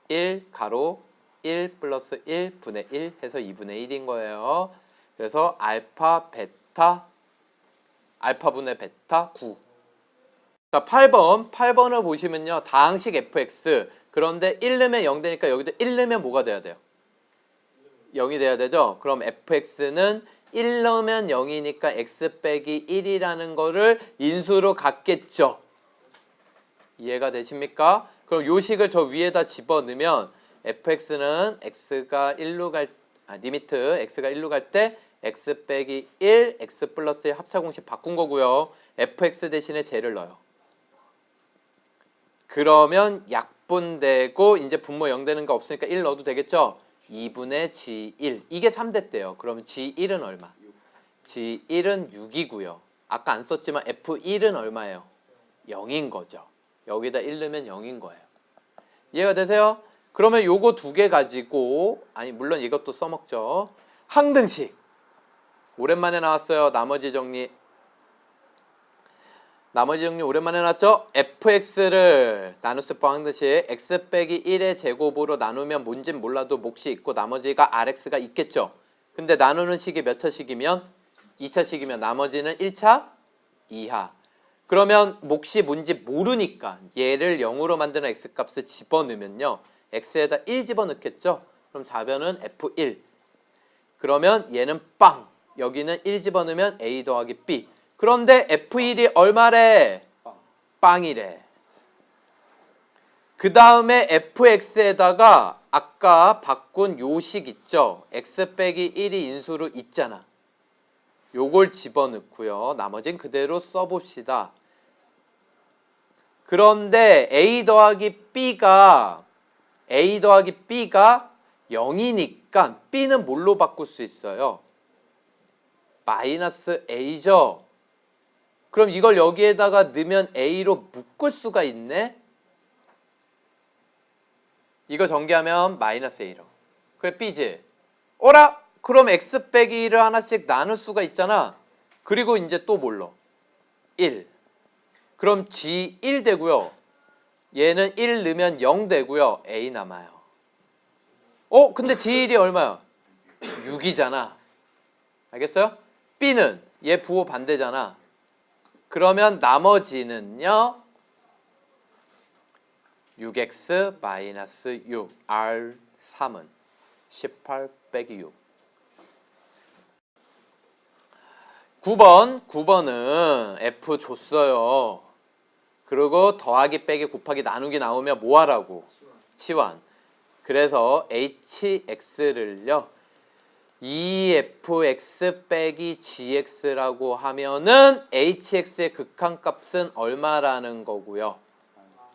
1. 1 가로 1 플러스 1 분의 1 해서 2분의 1인 거예요. 그래서 알파, 베타, 알파분의 베타 9. 자, 8번을 보시면요. 다항식 fx. 그런데 1 넣으면 0 되니까 여기도 1 넣으면 뭐가 돼야 돼요? 0이 돼야 되죠? 그럼 fx는 1 넣으면 0이니까 x 빼기 1이라는 거를 인수로 갖겠죠. 이해가 되십니까? 그럼 요 식을 저 위에다 집어넣으면 fx는 x가 1로 리미트 x가 1로 갈 때 x 빼기 1, x 플러스 1 합차 공식 바꾼 거고요. fx 대신에 쟤를 넣어요. 그러면 약분되고 이제 분모 0 되는 거 없으니까 1 넣어도 되겠죠? 2분의 g1. 이게 3 됐대요. 그러면 g1은 얼마? g1은 6이고요. 아까 안 썼지만 f1은 얼마예요? 0인 거죠. 여기다 1 넣으면 0인 거예요. 이해가 되세요? 그러면 요거 두 개 가지고 물론 이것도 써먹죠. 항등식. 오랜만에 나왔어요. 나머지 정리 오랜만에 나왔죠? fx를 나누스포 항등식 x 빼기 1의 제곱으로 나누면 뭔진 몰라도 몫이 있고 나머지가 rx가 있겠죠? 근데 나누는 식이 몇 차식이면? 2차식이면 나머지는 1차 이하. 그러면 몫이 뭔지 모르니까 얘를 0으로 만드는 x값을 집어넣으면요. x에다 1 집어넣겠죠? 그럼 좌변은 f1. 그러면 얘는 빵. 여기는 1 집어넣으면 a 더하기 b. 그런데 f1이 얼마래? 빵이래. 그 다음에 fx에다가 아까 바꾼 요식 있죠? x 빼기 1이 인수로 있잖아. 요걸 집어넣고요. 나머진 그대로 써봅시다. 그런데 a 더하기 b가 0이니까 b는 뭘로 바꿀 수 있어요? 마이너스 a죠? 그럼 이걸 여기에다가 넣으면 a로 묶을 수가 있네? 이거 전개하면 마이너스 a로. 그래 b지? 어라? 그럼 x 빼기 1을 하나씩 나눌 수가 있잖아. 그리고 이제 또 뭘로? 1. 그럼 G 1 되고요. 얘는 1 넣으면 0 되고요. A 남아요. 근데 G1이 얼마야? 6이잖아. 알겠어요? B는 얘 부호 반대잖아. 그러면 나머지는요. 6x-6 R3은 18 빼기 6. 9번은 F 줬어요. 그리고 더하기 빼기 곱하기 나누기 나오면 뭐 하라고? 치환. 그래서 hx를요 2fx 빼기 gx라고 하면은 hx의 극한값은 얼마라는 거고요?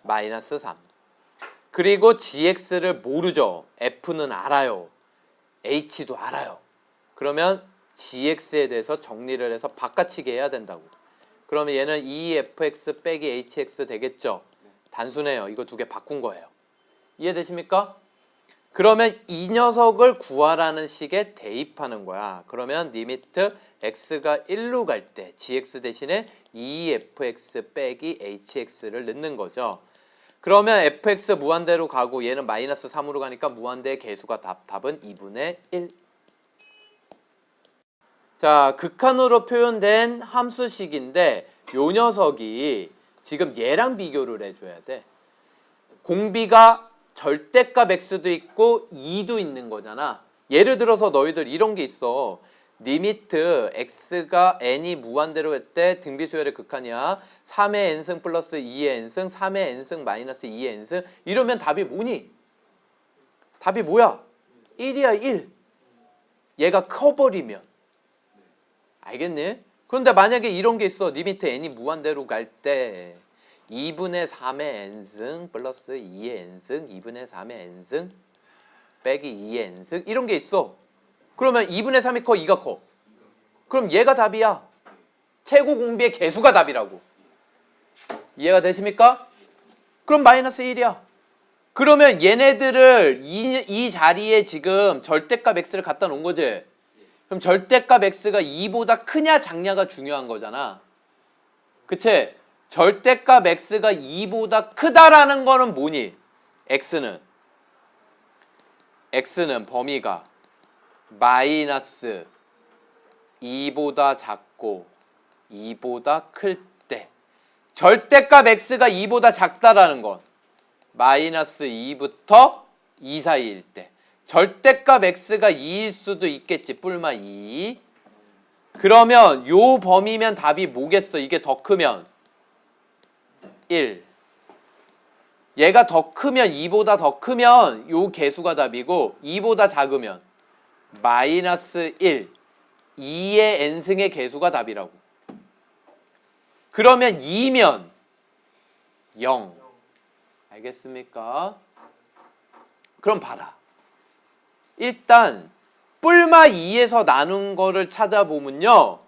마이너스 3. 그리고 gx를 모르죠. f는 알아요. h도 알아요. 그러면 gx에 대해서 정리를 해서 바꿔치기 해야 된다고. 그러면 얘는 2fx 빼기 hx 되겠죠? 단순해요. 이거 두 개 바꾼 거예요. 이해되십니까? 그러면 이 녀석을 구하라는 식에 대입하는 거야. 그러면 리미트 x가 1로 갈 때 gx 대신에 2fx 빼기 hx를 넣는 거죠. 그러면 fx 무한대로 가고 얘는 마이너스 3으로 가니까 무한대의 개수가 답은 2분의 1. 자, 극한으로 표현된 함수식인데 요 녀석이 지금 얘랑 비교를 해줘야 돼. 공비가 절대값 x도 있고 2도 있는 거잖아. 예를 들어서 너희들 이런 게 있어. 리미트 x가 n이 무한대로 할 때 등비수열의 극한이야. 3의 n승 플러스 2의 n승, 3의 n승 마이너스 2의 n승. 이러면 답이 뭐니? 답이 뭐야? 1이야 1. 얘가 커버리면. 알겠니? 그런데 만약에 이런 게 있어. 리미트 n이 무한대로 갈 때 2분의 3의 n승 플러스 2의 n승 2분의 3의 n승 빼기 2의 n승 이런 게 있어. 그러면 2분의 3이 커? 2가 커? 그럼 얘가 답이야. 최고 공비의 개수가 답이라고. 이해가 되십니까? 그럼 마이너스 1이야. 그러면 얘네들을 이 자리에 지금 절대값 x를 갖다 놓은 거지. 그럼 절대값 x가 2보다 크냐 작냐가 중요한 거잖아. 그치? 절대값 x가 2보다 크다라는 거는 뭐니? x는 범위가 마이너스 2보다 작고 2보다 클 때 절대값 x가 2보다 작다라는 건 마이너스 2부터 2 사이일 때 절대값 x가 2일 수도 있겠지. 뿔마 2. 그러면 요 범위면 답이 뭐겠어? 이게 더 크면 1. 얘가 더 크면 2보다 더 크면 요 개수가 답이고 2보다 작으면 마이너스 1. 2의 n승의 개수가 답이라고. 그러면 2면 0. 알겠습니까? 그럼 봐라. 일단 뿔마 2에서 나눈 거를 찾아보면요.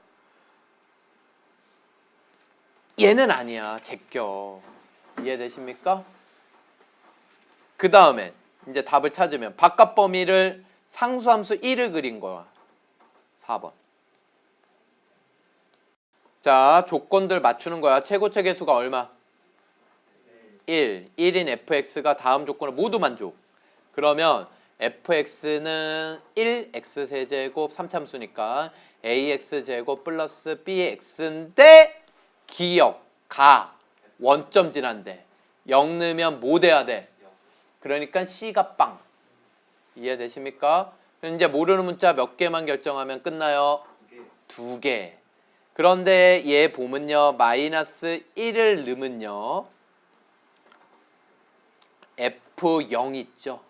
얘는 아니야. 제껴. 이해되십니까? 그 다음에 이제 답을 찾으면 바깥 범위를 상수함수 1을 그린 거야. 4번. 자, 조건들 맞추는 거야. 최고체 개수가 얼마? 1. 1인 fx가 다음 조건을 모두 만족. 그러면 fx는 1x세제곱 3참수니까 ax제곱 플러스 bx인데 기억, 가, 원점 지난데 0 넣으면 뭐 돼야 돼? 그러니까 C가 빵. 이해되십니까? 이제 모르는 문자 몇 개만 결정하면 끝나요? 2개. 그런데 얘 보면요. 마이너스 1을 넣으면요. F0 있죠?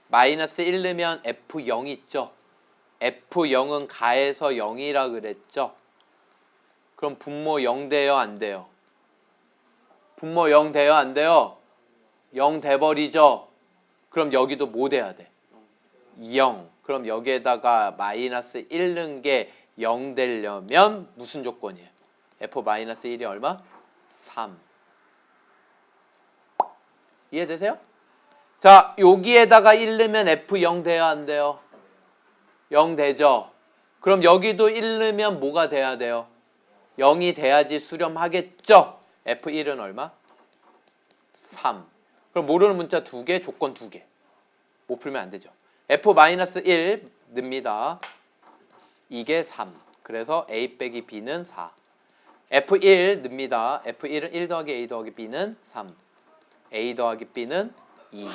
마이너스 1 넣으면 F0 있죠? F0은 가에서 0이라 그랬죠? 그럼 분모 0 돼요? 안 돼요? 분모 0 돼요? 안 돼요? 0 돼버리죠? 그럼 여기도 뭐 돼야 돼? 0. 그럼 여기에다가 마이너스 1 넣은 게 0 되려면 무슨 조건이에요? F-1이 얼마? 3. 이해되세요? 자, 여기에다가 1 넣으면 F0 돼요? 안 돼요? 0 되죠? 그럼 여기도 1 넣으면 뭐가 돼야 돼요? 0이 돼야지 수렴하겠죠? F1은 얼마? 3. 그럼 모르는 문자 2개, 조건 2개. 못 풀면 안 되죠. F-1 넣습니다. 이게 3. 그래서 A 빼기 B는 4. F1 넣습니다. F1은 1 더하기 A 더하기 B는 3. A 더하기 B는 2.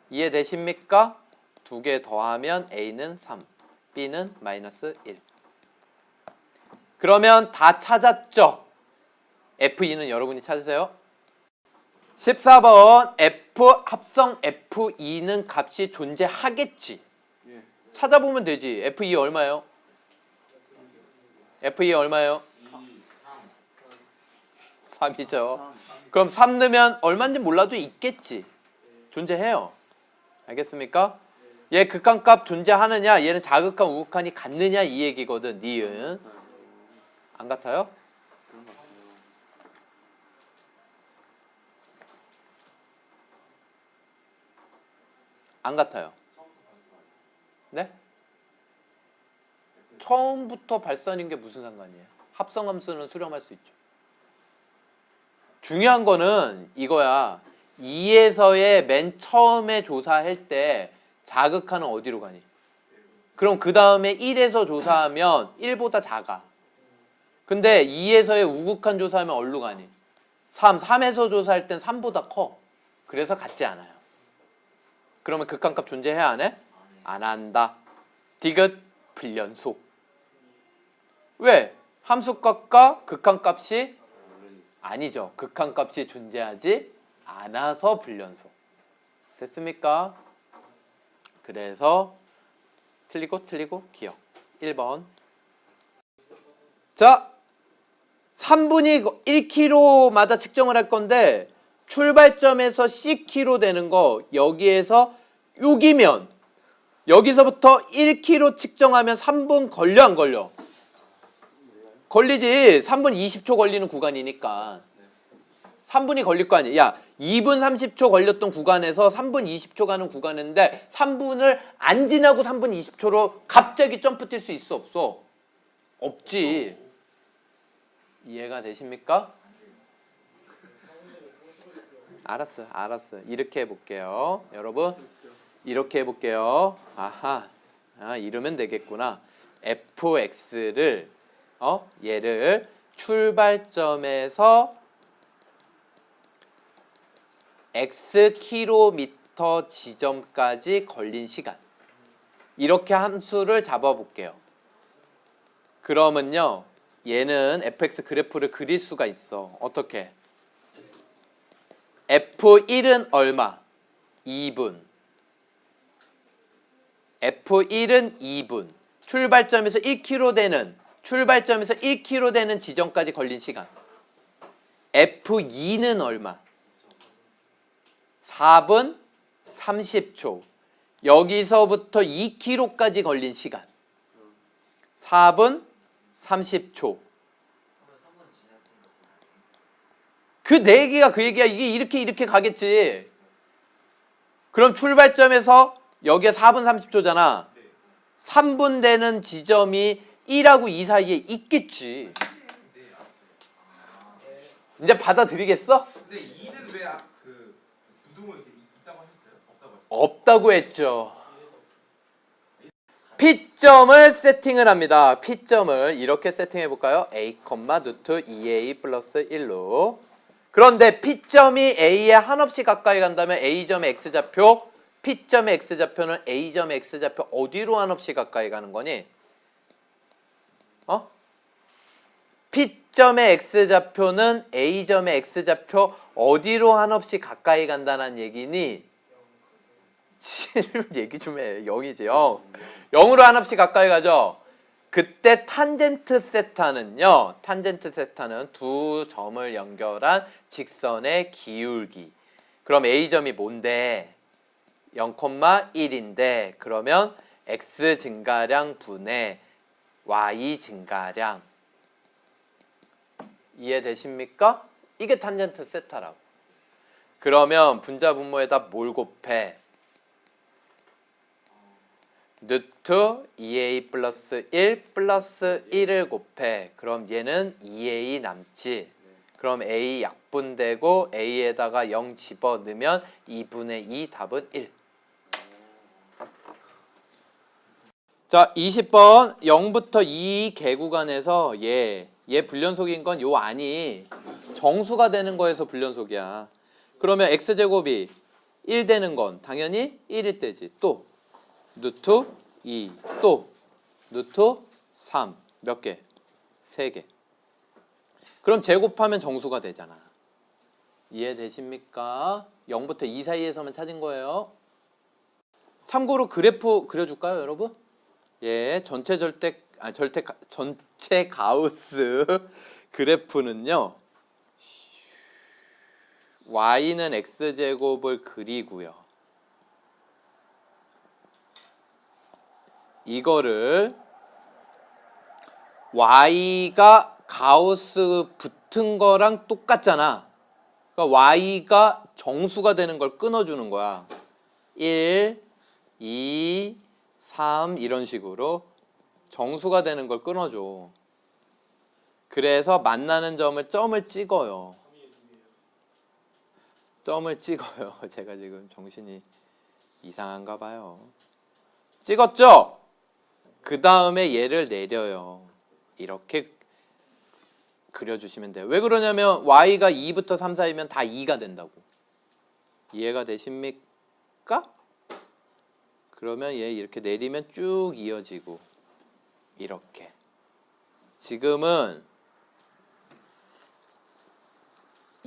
이해되십니까? 2개 더하면 A는 3. B는 마이너스 1. 그러면 다 찾았죠? F2는 여러분이 찾으세요. 14번 F 합성 F2는 값이 존재하겠지. 찾아보면 되지. F2 얼마예요? F2 얼마예요? 3이죠. 그럼 3 넣으면 얼마인지 몰라도 있겠지. 존재해요. 알겠습니까? 얘 극한값 존재하느냐, 얘는 자극한 우극한이 같느냐 이 얘기거든. 니은. 안 같아요? 안 같아요. 네? 처음부터 발산인 게 무슨 상관이에요? 합성함수는 수렴할 수 있죠. 중요한 거는 이거야. 2에서의 맨 처음에 조사할 때 자극하는 어디로 가니? 그럼 그 다음에 1에서 조사하면 1보다 작아. 근데 2에서의 우극한 조사하면 어디로 가니? 3에서 조사할 땐 3보다 커. 그래서 같지 않아요. 그러면 극한값 존재해야 안 해? 안 한다. 디귿 불연속. 왜? 함수값과 극한값이 아니죠. 극한값이 존재하지 않아서 불연속. 됐습니까? 그래서 틀리고 기억. 1번. 자, 3분이 1km마다 측정을 할 건데 출발점에서 Ckm 되는 거 여기에서 여기면 여기서부터 1km 측정하면 3분 걸려 안 걸려? 걸리지. 3분 20초 걸리는 구간이니까 3분이 걸릴 거 아니야. 야, 2분 30초 걸렸던 구간에서 3분 20초 가는 구간인데 3분을 안 지나고 3분 20초로 갑자기 점프 뛸 수 있어 없어? 없지. 이해가 되십니까? 알았어. 이렇게 해볼게요. 여러분, 이렇게 해볼게요. 아하, 이러면 되겠구나. fx를 얘를 출발점에서 xkm 지점까지 걸린 시간. 이렇게 함수를 잡아볼게요. 그러면요, 얘는 fx 그래프를 그릴 수가 있어. 어떻게? F1은 얼마? 2분. F1은 2분. 출발점에서 1km 되는 지점까지 걸린 시간. F2는 얼마? 4분 30초. 여기서부터 2km까지 걸린 시간. 4분 30초. 그 네 개가 그 얘기야. 이게 이렇게 가겠지. 그럼 출발점에서 여기가 4분 30초잖아. 3분 되는 지점이 1하고 2 사이에 있겠지. 이제 받아들이겠어? 근데 2는 왜 그 부등호 이렇게 있다고 하셨어요? 없다고 하셨어요? 없다고 했죠. P점을 세팅을 합니다. P점을 이렇게 세팅해 볼까요? A, 루트 2A 플러스 1로. 그런데 P점이 A에 한없이 가까이 간다면 A점의 X좌표, P점의 X좌표는 A점의 X좌표 어디로 한없이 가까이 가는 거니? P점의 X좌표는 A점의 X좌표 어디로 한없이 가까이 간다는 얘기니? 얘기 좀 해. 0이지, 0. 0으로 한없이 가까이 가죠? 그때 탄젠트 세타는요. 탄젠트 세타는 두 점을 연결한 직선의 기울기. 그럼 A점이 뭔데? 0,1인데 그러면 X 증가량 분의 Y 증가량. 이해되십니까? 이게 탄젠트 세타라고. 그러면 분자 분모에다 뭘 곱해? 루트 2a 플러스 1 플러스 1을 곱해. 그럼 얘는 2a 남지. 그럼 A 약분되고 A에다가 0 집어넣으면 2분의 2 답은 1. 자, 20번 0부터 2 개구간에서 얘 불연속인 건 요 안이 정수가 되는 거에서 불연속이야. 그러면 x제곱이 1 되는 건 당연히 1일 때지. 또 루트 2, 또 루트 3. 몇 개? 3개. 그럼 제곱하면 정수가 되잖아. 이해되십니까? 0부터 2 사이에서만 찾은 거예요. 참고로 그래프 그려줄까요, 여러분? 예, 전체 가우스 그래프는요. y는 x제곱을 그리고요. 이거를 y가 가우스 붙은 거랑 똑같잖아. 그러니까 y가 정수가 되는 걸 끊어주는 거야. 1, 2, 3 이런 식으로 정수가 되는 걸 끊어줘. 그래서 만나는 점을 찍어요. 점을 찍어요. 제가 지금 정신이 이상한가 봐요. 찍었죠? 그 다음에 얘를 내려요. 이렇게 그려주시면 돼요. 왜 그러냐면 y가 2부터 3 사이면 다 2가 된다고. 이해가 되십니까? 그러면 얘 이렇게 내리면 쭉 이어지고 이렇게. 지금은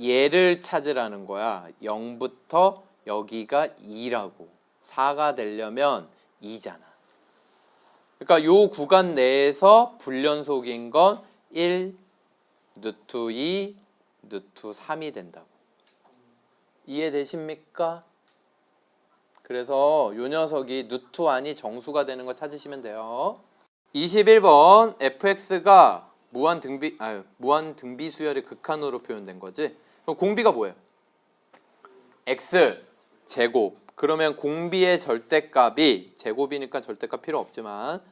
얘를 찾으라는 거야. 0부터 여기가 2라고. 4가 되려면 2잖아. 그러니까 요 구간 내에서 불연속인 건 1, 루트 2, 루트 3이 된다고. 이해되십니까? 그래서 요 녀석이 루트 안이 정수가 되는 거 찾으시면 돼요. 21번 fx가 무한 등비 수열의 극한으로 표현된 거지. 그럼 공비가 뭐예요? x 제곱. 그러면 공비의 절대값이 제곱이니까 절대값 필요 없지만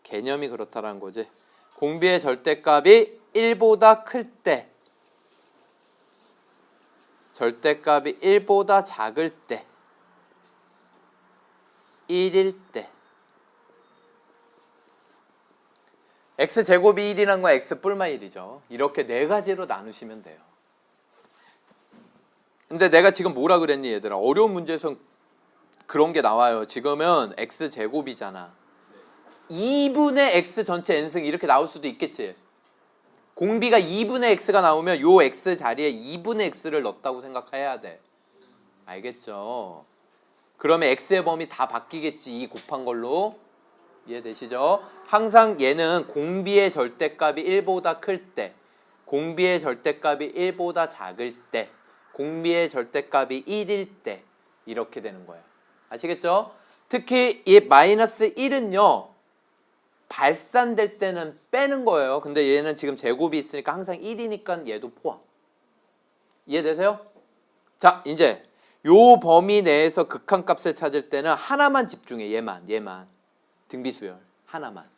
개념이 그렇다라는 거지. 공비의 절대값이 1보다 클 때, 절대값이 1보다 작을 때, 1일 때. x제곱이 1이란 건 x 뿔마 1이죠. 이렇게 네 가지로 나누시면 돼요. 근데 내가 지금 뭐라 그랬니 얘들아? 어려운 문제에선 그런 게 나와요. 지금은 x제곱이잖아. 2분의 x 전체 n승 이렇게 나올 수도 있겠지. 공비가 2분의 x가 나오면 요 x 자리에 2분의 x를 넣었다고 생각해야 돼. 알겠죠? 그러면 x의 범위 다 바뀌겠지. 이 곱한 걸로. 이해되시죠? 항상 얘는 공비의 절대값이 1보다 클 때, 공비의 절대값이 1보다 작을 때, 공비의 절대값이 1일 때 이렇게 되는 거예요. 아시겠죠? 특히 이 마이너스 1은요. 발산될 때는 빼는 거예요. 근데 얘는 지금 제곱이 있으니까 항상 1이니까 얘도 포함. 이해되세요? 자, 이제 요 범위 내에서 극한값을 찾을 때는 하나만 집중해. 얘만. 등비수열 하나만.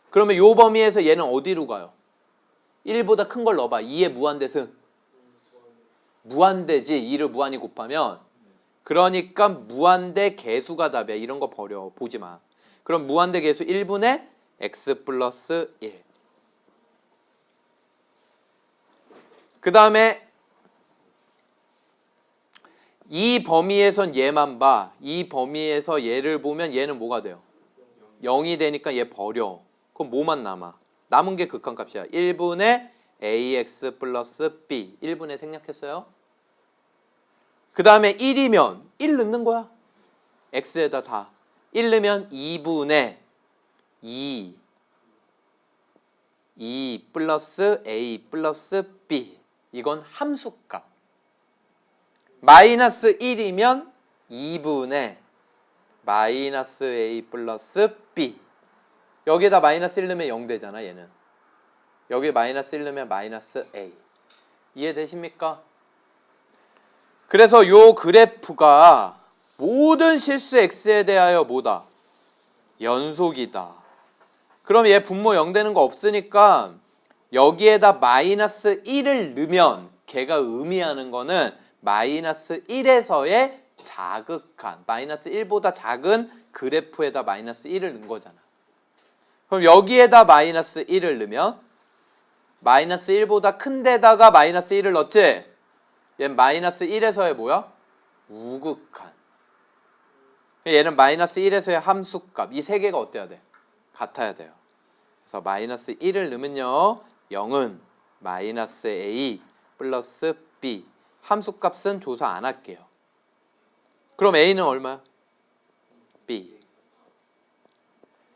그러면 요 범위에서 얘는 어디로 가요? 1보다 큰 걸 넣어봐. 2의 무한대승. 무한대지. 2를 무한히 곱하면. 그러니까 무한대 개수가 답이야. 이런 거 버려. 보지 마. 그럼 무한대 개수 1분의 x 플러스 1. 그 다음에 이 범위에선 얘만 봐. 이 범위에서 얘를 보면 얘는 뭐가 돼요? 0이 되니까 얘 버려. 그럼 뭐만 남아? 남은 게 극한값이야. 1분의 ax 플러스 b. 1분의 생략했어요? 그 다음에 1이면 1 넣는 거야. x에다 다. 1 넣으면 2분의 2 플러스 a 플러스 b. 이건 함수값. 마이너스 1이면 2분의 마이너스 a 플러스 b. 여기에다 마이너스 1 넣으면 0 되잖아. 얘는. 여기 마이너스 1 넣으면 마이너스 a. 이해되십니까? 그래서 요 그래프가 모든 실수 x에 대하여 뭐다? 연속이다. 그럼 얘 분모 0 되는 거 없으니까 여기에다 마이너스 1을 넣으면 걔가 의미하는 거는 마이너스 1에서의 자극한, 마이너스 1보다 작은 그래프에다 마이너스 1을 넣은 거잖아. 그럼 여기에다 마이너스 1을 넣으면 마이너스 1보다 큰 데다가 마이너스 1을 넣었지? 얘는 마이너스 1에서의 뭐야? 우극한. 얘는 마이너스 1에서의 함수값. 이 세 개가 어때야 돼? 같아야 돼요. 그래서 마이너스 1을 넣으면요. 0은 마이너스 A 플러스 B. 함수값은 조사 안 할게요. 그럼 A는 얼마야? B.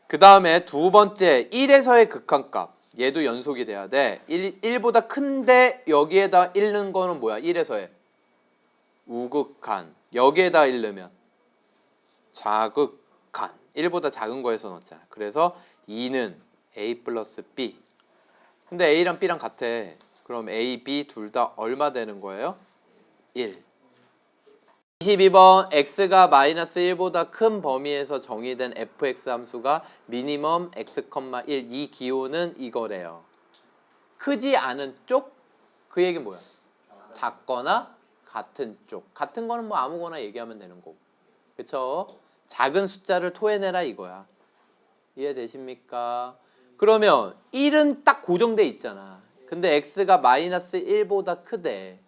그 다음에 두 번째 1에서의 극한값. 얘도 연속이 돼야 돼. 1보다 큰데 여기에다 1 넣은 거는 뭐야? 1에서의 우극한. 여기에다 1 넣으면 자극한. 1보다 작은 거에서 넣었잖아. 그래서 2는 A 플러스 B. 근데 A랑 B랑 같아. 그럼 A, B 둘 다 얼마 되는 거예요? 1. 22번 x가 마이너스 1보다 큰 범위에서 정의된 fx 함수가 미니멈 x, 1. 이 기호는 이거래요. 크지 않은 쪽? 그 얘기는 뭐야? 작거나 같은 쪽. 같은 거는 뭐 아무거나 얘기하면 되는 거고. 그쵸? 작은 숫자를 토해내라 이거야. 이해되십니까? 그러면 1은 딱 고정돼 있잖아. 근데 x가 마이너스 1보다 크대.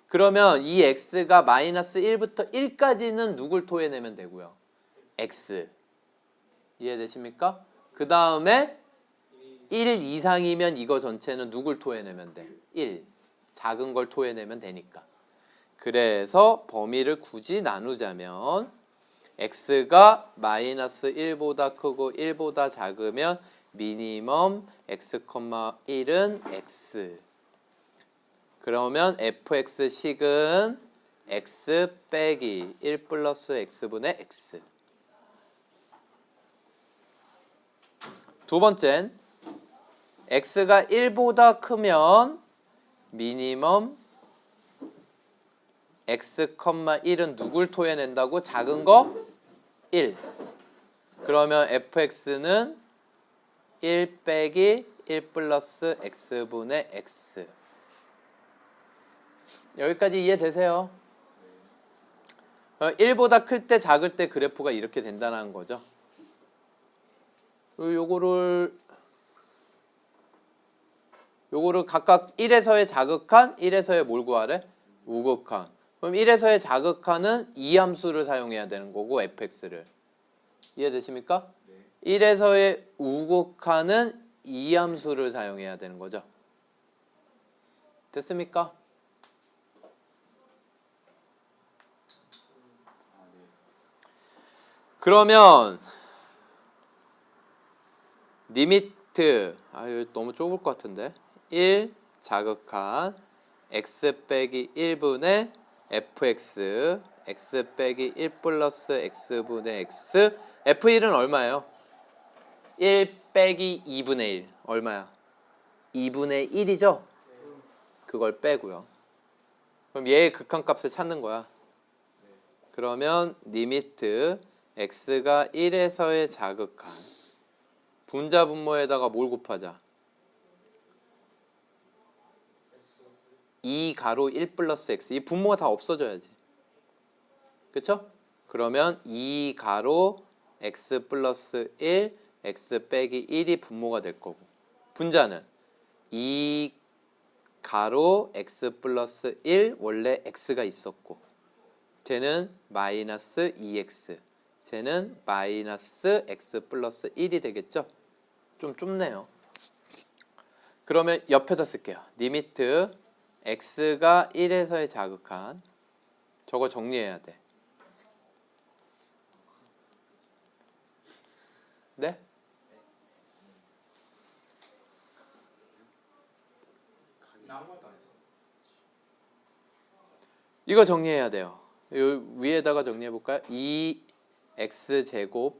그러면 이 x가 마이너스 1부터 1까지는 누굴 토해내면 되고요? x. 이해되십니까? 그 다음에 1 이상이면 이거 전체는 누굴 토해내면 돼? 1. 작은 걸 토해내면 되니까. 그래서 범위를 굳이 나누자면 x가 마이너스 1보다 크고 1보다 작으면 미니멈 x, 1은 x. 그러면 fx식은 x 빼기 1 플러스 x분의 x. 두 번째는 x가 1보다 크면 미니멈 x, 1은 누굴 토해낸다고? 작은 거? 1. 그러면 fx는 1 빼기 1 플러스 x분의 x. 여기까지 이해되세요? 1보다 클 때 작을 때 그래프가 이렇게 된다는 거죠. 요거를 각각 1에서의 자극한, 1에서의 뭘 구하래? 우극한. 그럼 1에서의 자극한은 이 함수를 사용해야 되는 거고 fx를. 이해되십니까? 네. 1에서의 우극한은 이 함수를 사용해야 되는 거죠. 됐습니까? 그러면 리미트 이거 너무 좁을 것 같은데 1 자극한 x 빼기 1분의 fx x 빼기 1 플러스 x분의 x f1은 얼마예요? 1 빼기 2분의 1 얼마야? 2분의 1이죠? 그걸 빼고요. 그럼 얘의 극한값을 찾는 거야. 그러면 리미트 x가 1에서의 자극한 분자 분모에다가 뭘 곱하자? 2 가로 1 플러스 x. 이 분모가 다 없어져야지. 그쵸? 그러면 2 가로 x 플러스 1 x 빼기 1이 분모가 될 거고 분자는 2 가로 x 플러스 1 원래 x가 있었고 쟤는 마이너스 2x 쟤는 마이너스 x 플러스 1이 되겠죠? 좀 좁네요. 그러면 옆에다 쓸게요. 리미트 x가 1에서의 자극한 저거 정리해야 돼. 네? 나 아무것도 안 했어. 이거 정리해야 돼요. 요 위에다가 정리해 볼까요? 2x제곱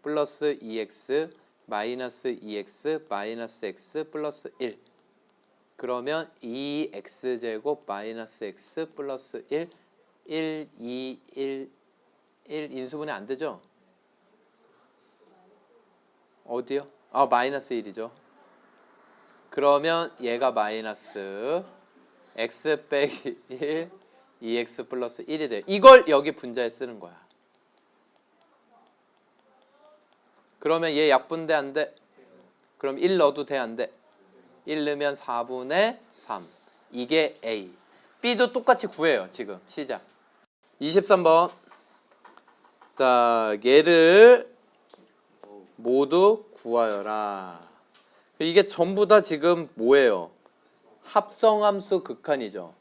플러스 2x 마이너스 2x 마이너스 x 플러스 1 그러면 2x제곱 마이너스 x 플러스 1 1, 2, 1 인수분해 안 되죠? 어디요? 마이너스 1이죠. 그러면 얘가 마이너스 x 빼기 1 2x 플러스 1이 돼요. 이걸 여기 분자에 쓰는 거야. 그러면 얘 약분돼 안 돼? 그럼 1 넣어도 돼 안 돼? 1 넣으면 4분의 3. 이게 A. B도 똑같이 구해요. 지금 시작. 23번. 자, 얘를 모두 구하여라. 이게 전부 다 지금 뭐예요? 합성함수 극한이죠.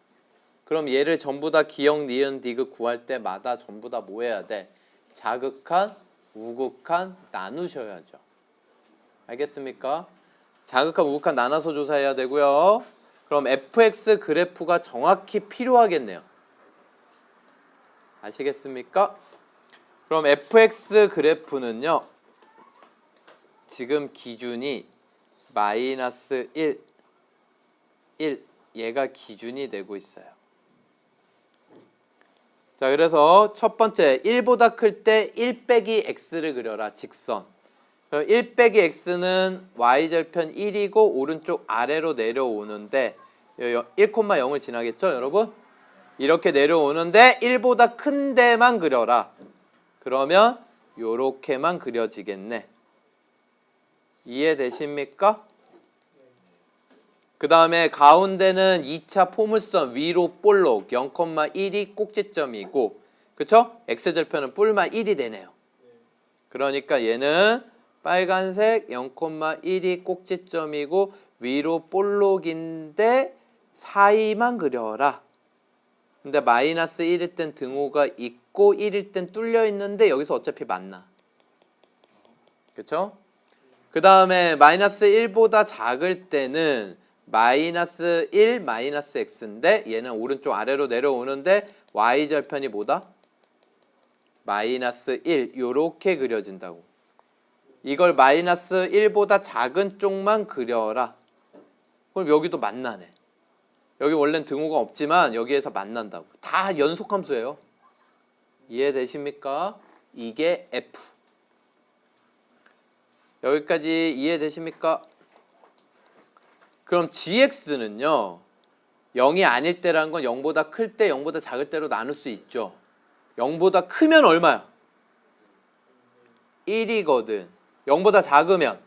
그럼 얘를 전부 다 기역, 니은, 디귿 구할 때마다 전부 다 뭐 해야 돼? 자극한, 우극한 나누셔야죠. 알겠습니까? 자극한, 우극한 나눠서 조사해야 되고요. 그럼 fx 그래프가 정확히 필요하겠네요. 아시겠습니까? 그럼 fx 그래프는요. 지금 기준이 마이너스 1, 1 얘가 기준이 되고 있어요. 자, 그래서 첫 번째 1보다 클 때 1 빼기 x를 그려라. 직선. 1 빼기 x는 y절편 1이고 오른쪽 아래로 내려오는데 1,0을 지나겠죠, 여러분? 이렇게 내려오는데 1보다 큰 데만 그려라. 그러면 요렇게만 그려지겠네. 이해되십니까? 그 다음에 가운데는 2차 포물선 위로 볼록 0,1이 꼭지점이고, 그쵸? x절편은 뿔마 1이 되네요. 그러니까 얘는 빨간색 0,1이 꼭지점이고 위로 볼록인데 사이만 그려라. 근데 마이너스 1일 땐 등호가 있고 1일 땐 뚫려 있는데 여기서 어차피 만나. 그쵸? 그 다음에 마이너스 1보다 작을 때는 마이너스 1 마이너스 x인데 얘는 오른쪽 아래로 내려오는데 y절편이 뭐다? 마이너스 1 요렇게 그려진다고. 이걸 마이너스 1보다 작은 쪽만 그려라. 그럼 여기도 만나네. 여기 원래는 등호가 없지만 여기에서 만난다고. 다 연속함수예요. 이해되십니까? 이게 F. 여기까지 이해되십니까? 그럼 GX는요. 0이 아닐 때라는 건 0보다 클 때, 0보다 작을 때로 나눌 수 있죠. 0보다 크면 얼마야? 1이거든. 0보다 작으면.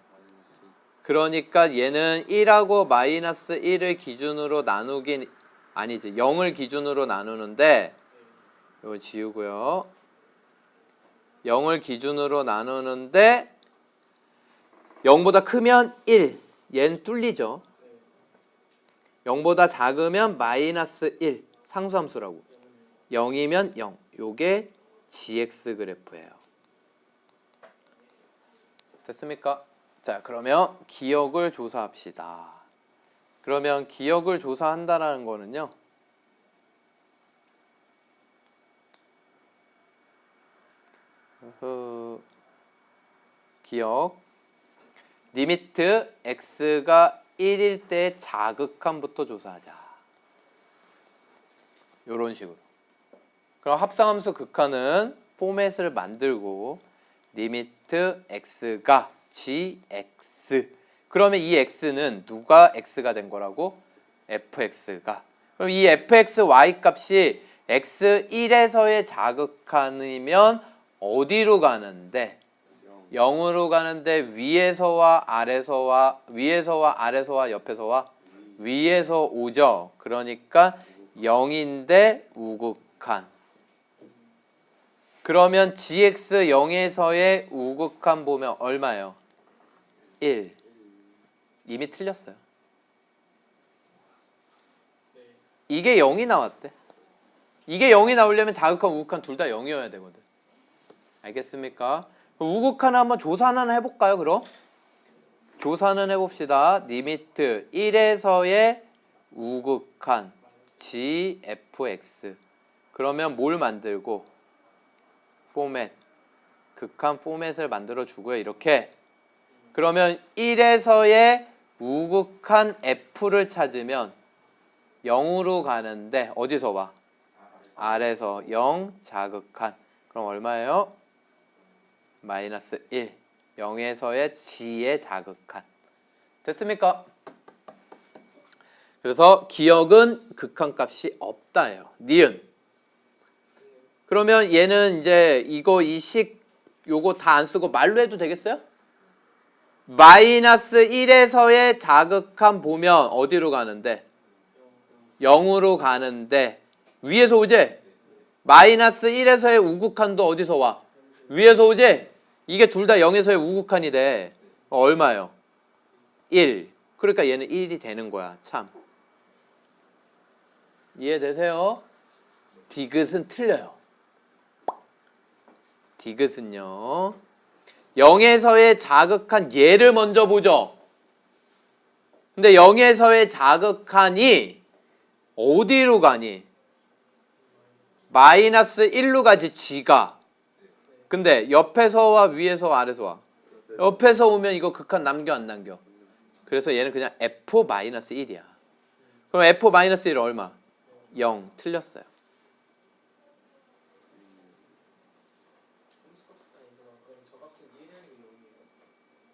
그러니까 얘는 1하고 마이너스 1을 기준으로 나누긴 아니지. 0을 기준으로 나누는데 이거 지우고요. 0을 기준으로 나누는데 0보다 크면 1. 얘는 뚫리죠. 0보다 작으면 마이너스 1. 상수함수라고. 0이면 0. 요게 GX 그래프예요. 됐습니까? 자, 그러면 기역을 조사합시다. 그러면 기역을 조사한다라는 거는요. 기역 리미트 x가 1일 때 자극함부터 조사하자. 요런 식으로. 그럼 합성함수 극한은 포맷을 만들고 리미트 x가 gx. 그러면 이 x는 누가 x가 된 거라고? fx가. 그럼 이 fx y 값이 x1에서의 자극한이면 어디로 가는데? 0으로 가는데 위에서와 아래서와 옆에서와 위에서 오죠. 그러니까 0인데 우극한. 그러면 gx 0에서의 우극한 보면 얼마예요? 1. 이미 틀렸어요. 이게 0이 나왔대. 이게 0이 나오려면 자극한 우극한 둘 다 0이어야 되거든. 알겠습니까? 우극한 한번 조사는 해볼까요? 그럼 조사는 해봅시다. 리미트 1에서의 우극한 gfx. 그러면 뭘 만들고? 포맷. 극한 포맷을 만들어 주고요. 이렇게. 그러면 1에서의 우극한 f를 찾으면 0으로 가는데 어디서 와? 아래서 0 자극한. 그럼 얼마예요? 마이너스 1. 0에서의 g의 자극한. 됐습니까? 그래서 기억은 극한값이 없다예요. 니은. 그러면 얘는 이제 이거 이 식 요거 다 안 쓰고 말로 해도 되겠어요? 마이너스 1에서의 자극함 보면 어디로 가는데? 0으로 가는데 위에서 오지? 마이너스 1에서의 우극한도 어디서 와? 위에서 오지? 이게 둘 다 0에서의 우극한이 돼. 얼마예요? 1. 그러니까 얘는 1이 되는 거야. 참. 이해되세요? 디귿은 틀려요. 디귿은요. 0에서의 자극한 얘를 먼저 보죠. 근데 0에서의 자극한이 어디로 가니? 마이너스 1로 가지 지가. 근데 옆에서 와 위에서 와 아래서 와? 옆에서 오면 이거 극한 남겨 안 남겨? 그래서 얘는 그냥 F-1이야. 그럼 F-1 얼마? 0. 틀렸어요.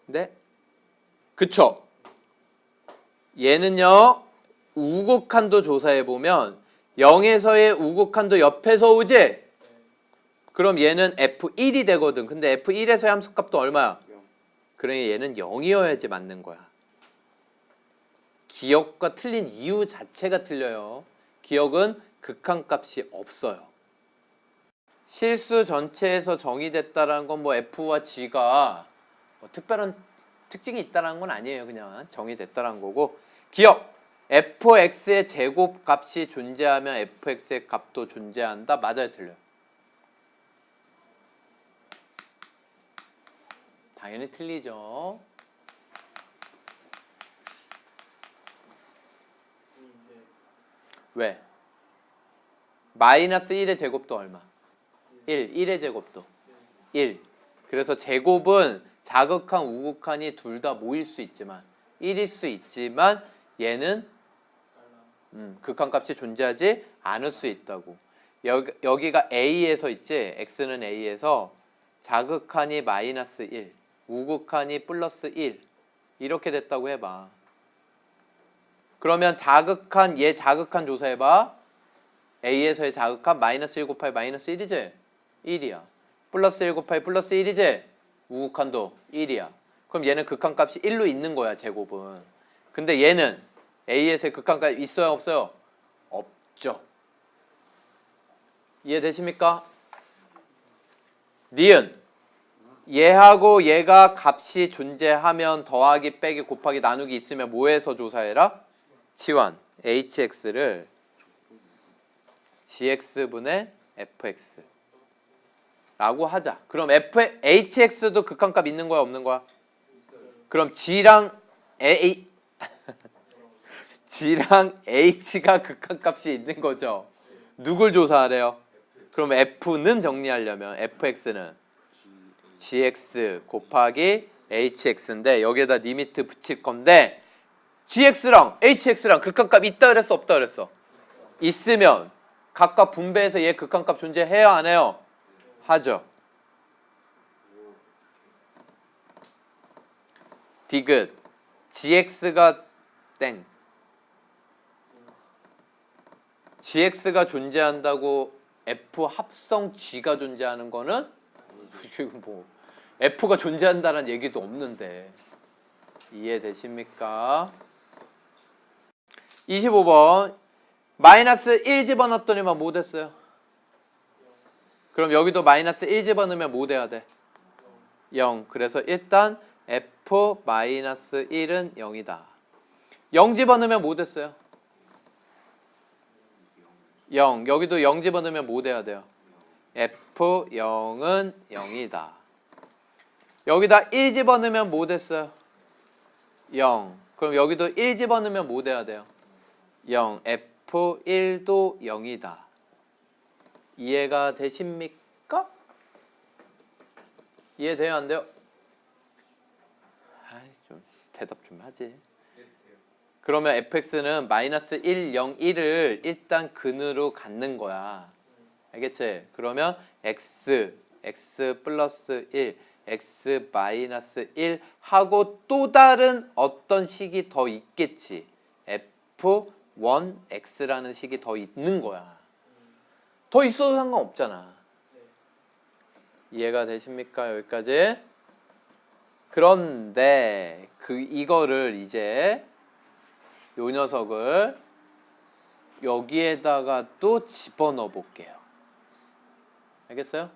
네? 그쵸? 얘는요 우극한도 조사해보면 0에서의 우극한도 옆에서 오지? 그럼 얘는 F1이 되거든. 근데 F1에서의 함수값도 얼마야? 그러니 얘는 0이어야지 맞는 거야. 기억과 틀린 이유 자체가 틀려요. 기억은 극한값이 없어요. 실수 전체에서 정의됐다라는 건 뭐 F와 G가 뭐 특별한 특징이 있다는 건 아니에요. 그냥 정의됐다는 거고. 기억! fx의 제곱값이 존재하면 fx의 값도 존재한다. 맞아요? 틀려요? 당연히 틀리죠. 왜? 마이너스 1의 제곱도 얼마? 1. 1의 제곱도 1. 그래서 제곱은 자극한 우극한이 둘 다 모일 수 있지만 1일 수 있지만 얘는 극한값이 존재하지 않을 수 있다고. 여기가 A에서 있지? X는 A에서 자극한이 마이너스 1, 우극한이 플러스 1 이렇게 됐다고 해봐. 그러면 자극한 얘 자극한 조사해봐. A에서의 자극한 마이너스 1 곱하기 마이너스 1이지? 1이야. 플러스 1 곱하기 플러스 1이지? 우극한도 1이야. 그럼 얘는 극한값이 1로 있는 거야, 제곱은. 근데 얘는 A에서의 극한값이 있어요, 없어요? 없죠. 이해되십니까? 니은. 얘하고 얘가 값이 존재하면 더하기, 빼기, 곱하기, 나누기 있으면 뭐해서 조사해라? 치환. hx를 gx분의 fx 라고 하자. 그럼 hx도 극한값 있는 거야, 없는 거야? 그럼 g랑 g랑 h가 극한값이 있는 거죠. 누굴 조사하래요? 그럼 f는 정리하려면 fx는 gx 곱하기 hx인데 여기에다 리미트 붙일 건데 gx랑 hx랑 극한값 있다 그랬어, 없다 그랬어? 있으면 각각 분배해서 얘 극한값 존재해요, 안 해요? 하죠. 디귿 gx가 땡. gx가 존재한다고 f 합성 g가 존재하는 거는 뭐 f가 존재한다는 얘기도 없는데. 이해되십니까? 25번 마이너스 1 집어넣었더니만 뭐 됐어요? 그럼 여기도 마이너스 1 집어넣으면 뭐 돼야 돼? 0. 그래서 일단 f-1은 0이다. 0 집어넣으면 뭐 됐어요? 0. 여기도 0 집어넣으면 뭐 돼야 돼요? f0은 0이다. 여기다 1 집어넣으면 뭐 됐어요? 0. 그럼 여기도 1 집어넣으면 뭐 돼야 돼요? 0. f1도 0이다. 이해가 되십니까? 이해돼요, 안 돼요? 아이, 좀 대답 좀 하지. 그러면 fx는 마이너스 1, 0, 1을 일단 근으로 갖는 거야. 알겠지? 그러면 x 플러스 1, x 마이너스 1 하고 또 다른 어떤 식이 더 있겠지. f X라는 식이 더 있는 거야. 더 있어도 상관없잖아. 이해가 되십니까? 여기까지? 그런데 이거를 이제 요 녀석을 여기에다가 또 집어넣어 볼게요. 알겠어요?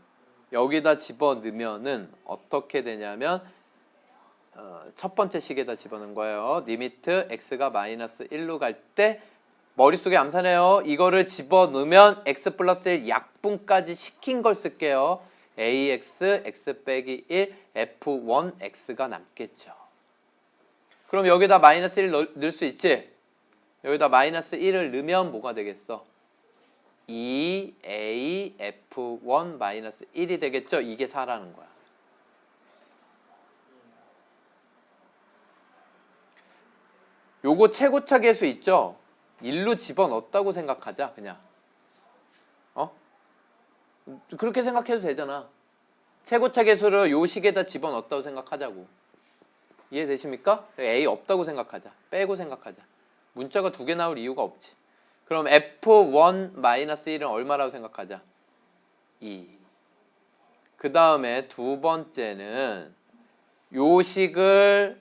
여기다 집어넣으면은 어떻게 되냐면 첫 번째 식에다 집어넣은 거예요. 리미트 x가 마이너스 1로 갈 때 머릿속에 암산해요. 이거를 집어넣으면 x 플러스 1 약분까지 시킨 걸 쓸게요. ax, x 빼기 1, f1x가 남겠죠. 그럼 여기다 마이너스 1 넣을 수 있지? 여기다 마이너스 1을 넣으면 뭐가 되겠어? 2a f1 마이너스 1이 되겠죠? 이게 4라는 거야. 요거 최고차 계수 있죠? 1로 집어넣었다고 생각하자. 그냥 그렇게 생각해도 되잖아. 최고차 계수를 요 식에다 집어넣었다고 생각하자고. 이해되십니까? a 없다고 생각하자. 빼고 생각하자. 문자가 두 개 나올 이유가 없지. 그럼 f1-1은 얼마라고 생각하자? 2. 그 다음에 두 번째는 요 식을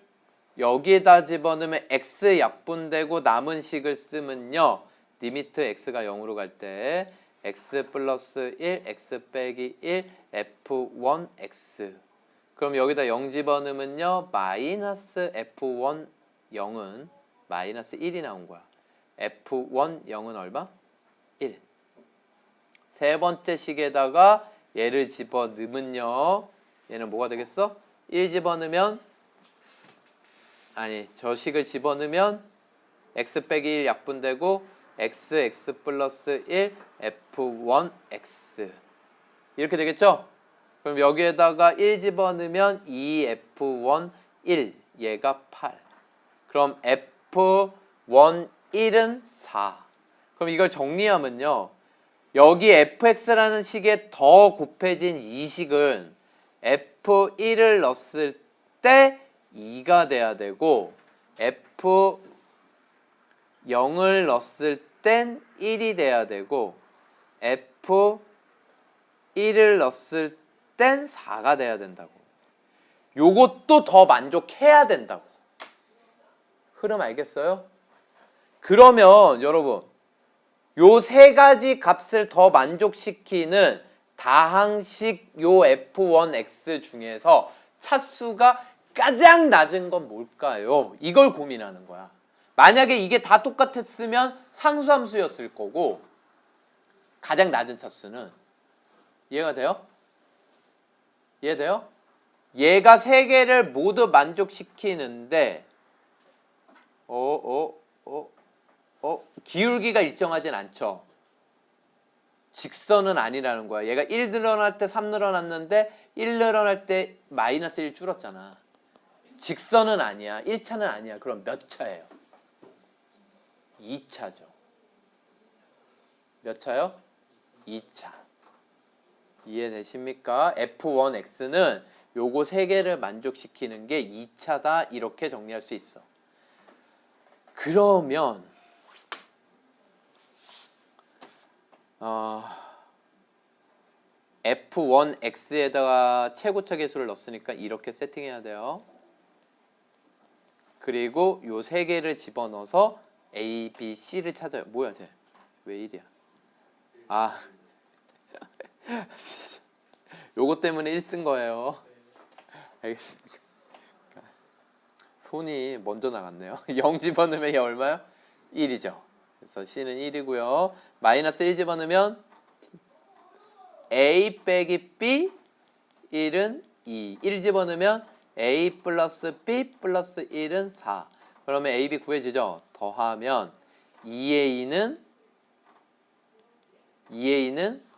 여기에다 집어넣으면 x 약분되고 남은 식을 쓰면요. 리미트 x가 0으로 갈 때 x 플러스 1, x 빼기 1, f1x. 그럼 여기다 0 집어넣으면요. 마이너스 f1 0은 마이너스 1이 나온 거야. f1 0은 얼마? 1. 세 번째 식에다가 얘를 집어넣으면요. 얘는 뭐가 되겠어? 1 집어넣으면 저 식을 집어넣으면 x 빼기 1 약분되고 x 플러스 1 f1x 이렇게 되겠죠? 그럼 여기에다가 1 집어넣으면 2f1 1 얘가 8. 그럼 f1 1은 4. 그럼 이걸 정리하면요. 여기 fx라는 식에 더 곱해진 이 식은 f1을 넣었을 때 2가 돼야 되고 f0을 넣었을 땐 1이 돼야 되고 f1을 넣었을 땐 4가 돼야 된다고. 요것도 더 만족해야 된다고. 흐름 알겠어요? 그러면 여러분 요 세 가지 값을 더 만족시키는 다항식 요 f1x 중에서 차수가 가장 낮은 건 뭘까요? 이걸 고민하는 거야. 만약에 이게 다 똑같았으면 상수함수였을 거고 가장 낮은 차수는 이해가 돼요? 이해돼요? 얘가 세 개를 모두 만족시키는데 기울기가 일정하진 않죠. 직선은 아니라는 거야. 얘가 1 늘어날 때 3 늘어났는데 1 늘어날 때 마이너스 1 줄었잖아. 직선은 아니야. 1차는 아니야. 그럼 몇 차예요? 2차죠. 몇 차요? 2차. 이해되십니까? f1x는 요거 세 개를 만족시키는 게 2차다. 이렇게 정리할 수 있어. 그러면 f1x에다가 최고차 계수를 넣었으니까 이렇게 세팅해야 돼요. 그리고 요 세 개를 집어넣어서 A, B, C를 찾아요. 뭐야 쟤? 왜 1이야? 요거 때문에 1 쓴 거예요. 알겠습니까? 손이 먼저 나갔네요. 0 집어넣으면 얘 얼마요? 1이죠. 그래서 C는 1이고요. 마이너스 1 집어넣으면 A 빼기 B 1은 2. 1 집어넣으면 A 플러스 B 플러스 1은 4. 그러면 A, B 구해지죠? 더하면 2A는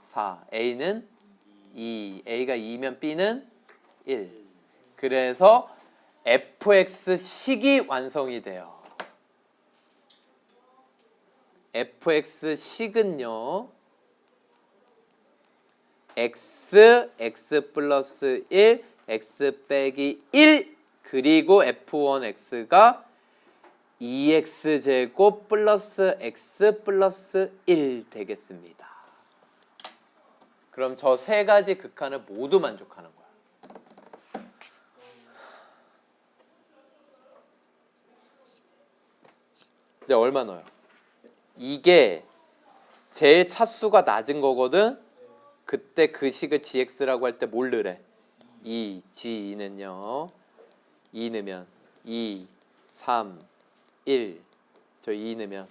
4. A는 2. A가 2면 B는 1. 그래서 fx 식이 완성이 돼요. fx 식은요. x 플러스 1, x 빼기 1 그리고 f1x가 2x제곱 플러스 x 플러스 1 되겠습니다. 그럼 저 세 가지 극한을 모두 만족하는 거야. 이제 얼마 넣어요? 이게 제일 차수가 낮은 거거든. 그때 그 식을 gx라고 할 때 뭘 넣으래? 2, g2는요 2 넣으면 2, 3, 1 저 2 넣으면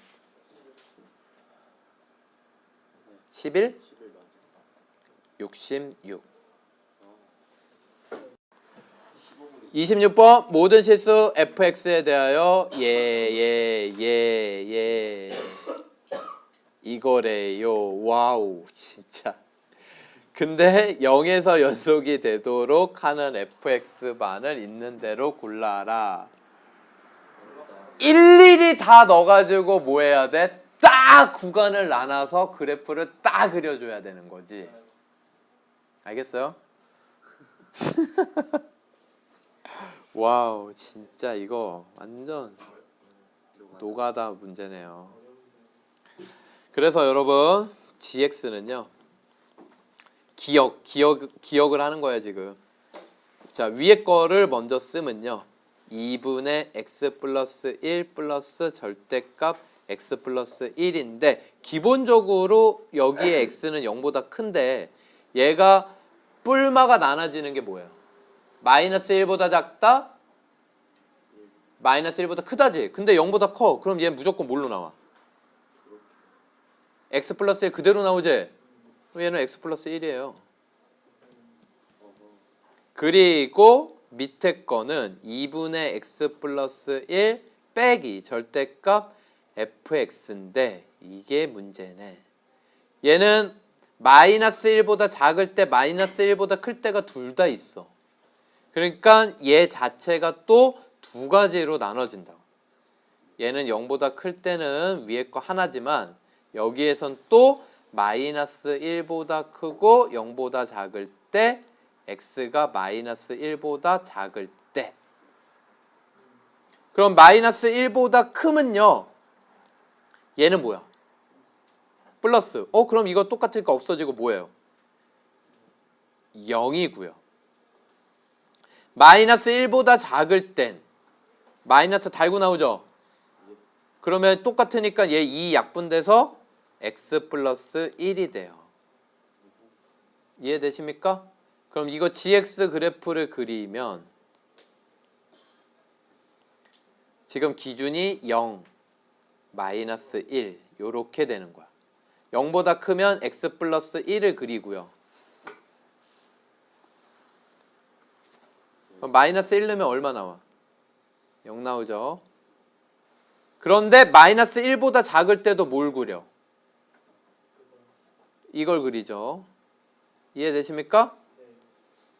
11? 66 26번 모든 실수 fx에 대하여 예 이거래요. 와우 진짜. 근데 0에서 연속이 되도록 하는 fx반을 있는 대로 골라라. 일일이 다 넣어가지고 뭐 해야 돼? 딱 구간을 나눠서 그래프를 딱 그려줘야 되는 거지. 알겠어요? 와우 진짜 이거 완전 노가다 문제네요. 그래서 여러분 gx는요 기억을 하는 거야 지금. 자 위에 거를 먼저 쓰면요 2분의 x 플러스 1 플러스 절대값 x 플러스 1인데 기본적으로 여기에 x는 0보다 큰데 얘가 뿔마가 나눠지는 게 뭐예요? 마이너스 1보다 작다? 마이너스 1보다 크다지? 근데 0보다 커. 그럼 얘 무조건 뭘로 나와? x 플러스 1 그대로 나오지? 그럼 얘는 x 플러스 1이에요. 그리고 밑에 거는 2분의 x 플러스 1 빼기 절대값 fx인데 이게 문제네. 얘는 마이너스 1보다 작을 때 마이너스 1보다 클 때가 둘 다 있어. 그러니까 얘 자체가 또 두 가지로 나눠진다. 얘는 0보다 클 때는 위에 거 하나지만 여기에선 또 마이너스 1보다 크고 0보다 작을 때 x가 마이너스 1보다 작을 때 그럼 마이너스 1보다 크면요 얘는 뭐야? 플러스. 그럼 이거 똑같으니까 없어지고 뭐예요? 0이고요. 마이너스 1보다 작을 땐 마이너스 달고 나오죠? 그러면 똑같으니까 얘 2 약분돼서 x 플러스 1이 돼요. 이해되십니까? 그럼 이거 gx 그래프를 그리면 지금 기준이 0, 마이너스 1 요렇게 되는 거야. 0보다 크면 x 플러스 1을 그리고요. 그럼 마이너스 1 넣으면 얼마 나와? 0 나오죠. 그런데 마이너스 1보다 작을 때도 뭘 그려? 이걸 그리죠. 이해되십니까?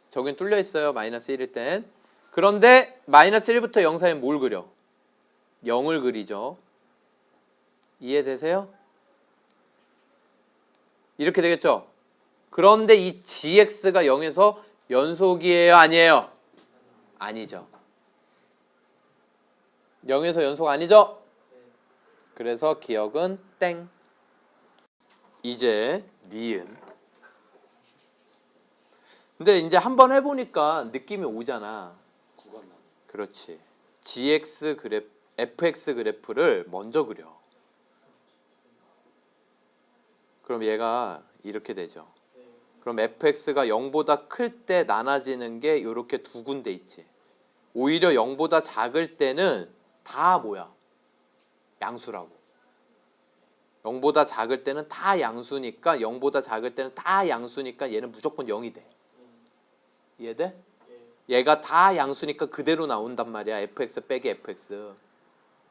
저긴 뚫려 있어요. 마이너스 1일 땐. 그런데 마이너스 1부터 0 사이엔 뭘 그려? 0을 그리죠. 이해되세요? 이렇게 되겠죠? 그런데 이 gx가 0에서 연속이에요? 아니에요? 아니죠. 0에서 연속 아니죠? 그래서 기억은 땡. 이제 니은. 근데 이제 한번 해보니까 느낌이 오잖아. 그렇지. fx 그래프를 먼저 그려. 그럼 얘가 이렇게 되죠. 그럼 fx가 0보다 클 때 나눠지는 게 이렇게 두 군데 있지. 오히려 0보다 작을 때는 다 뭐야? 양수라고. 0보다 작을 때는 다 양수니까 0보다 작을 때는 다 양수니까 얘는 무조건 0이 돼. 이해돼? 얘가 다 양수니까 그대로 나온단 말이야. fx 빼기 fx.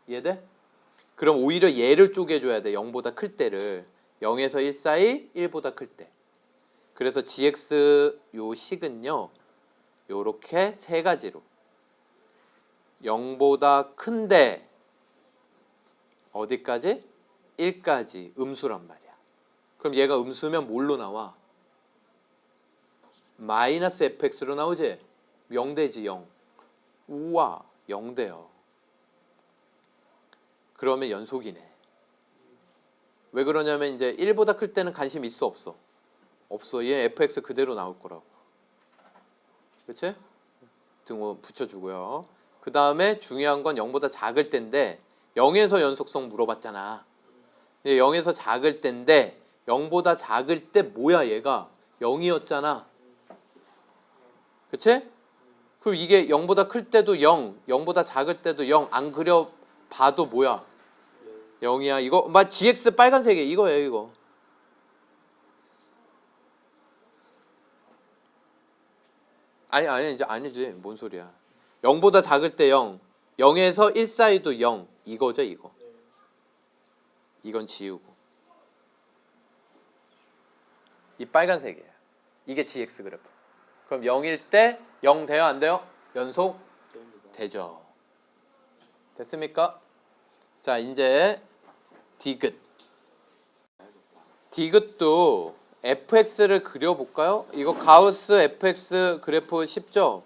이해돼? 그럼 오히려 얘를 쪼개줘야 돼. 0보다 클 때를. 0에서 1 사이 1보다 클 때. 그래서 gx 요 식은요. 요렇게 세 가지로. 0보다 큰데 어디까지? 1까지 음수란 말이야. 그럼 얘가 음수면 뭘로 나와? 마이너스 fx로 나오지? 0 되지 0. 우와 0 돼요. 그러면 연속이네. 왜 그러냐면 이제 1보다 클 때는 관심 있어 없어? 없어. 얘 fx 그대로 나올 거라고. 그렇지? 등호 붙여주고요. 그 다음에 중요한 건 0보다 작을 때인데 0에서 연속성 물어봤잖아. 0에서 작을 때인데 0보다 작을 때 뭐야 얘가? 0이었잖아. 그치? 그리고 이게 0보다 클 때도 0, 0보다 작을 때도 0 안 그려봐도 뭐야? 0이야. 이거 gx 빨간색이야. 이거예요 이거. 아니 이제 아니지. 뭔 소리야. 0보다 작을 때 0, 0에서 1 사이도 0 이거죠 이거. 이건 지우고 이 빨간색이에요. 이게 gx 그래프. 그럼 0일 때 0 돼요 안 돼요? 연속? 되죠. 됐습니까? 자 이제 디귿. 디귿도 fx를 그려볼까요? 이거 가우스 fx 그래프 쉽죠?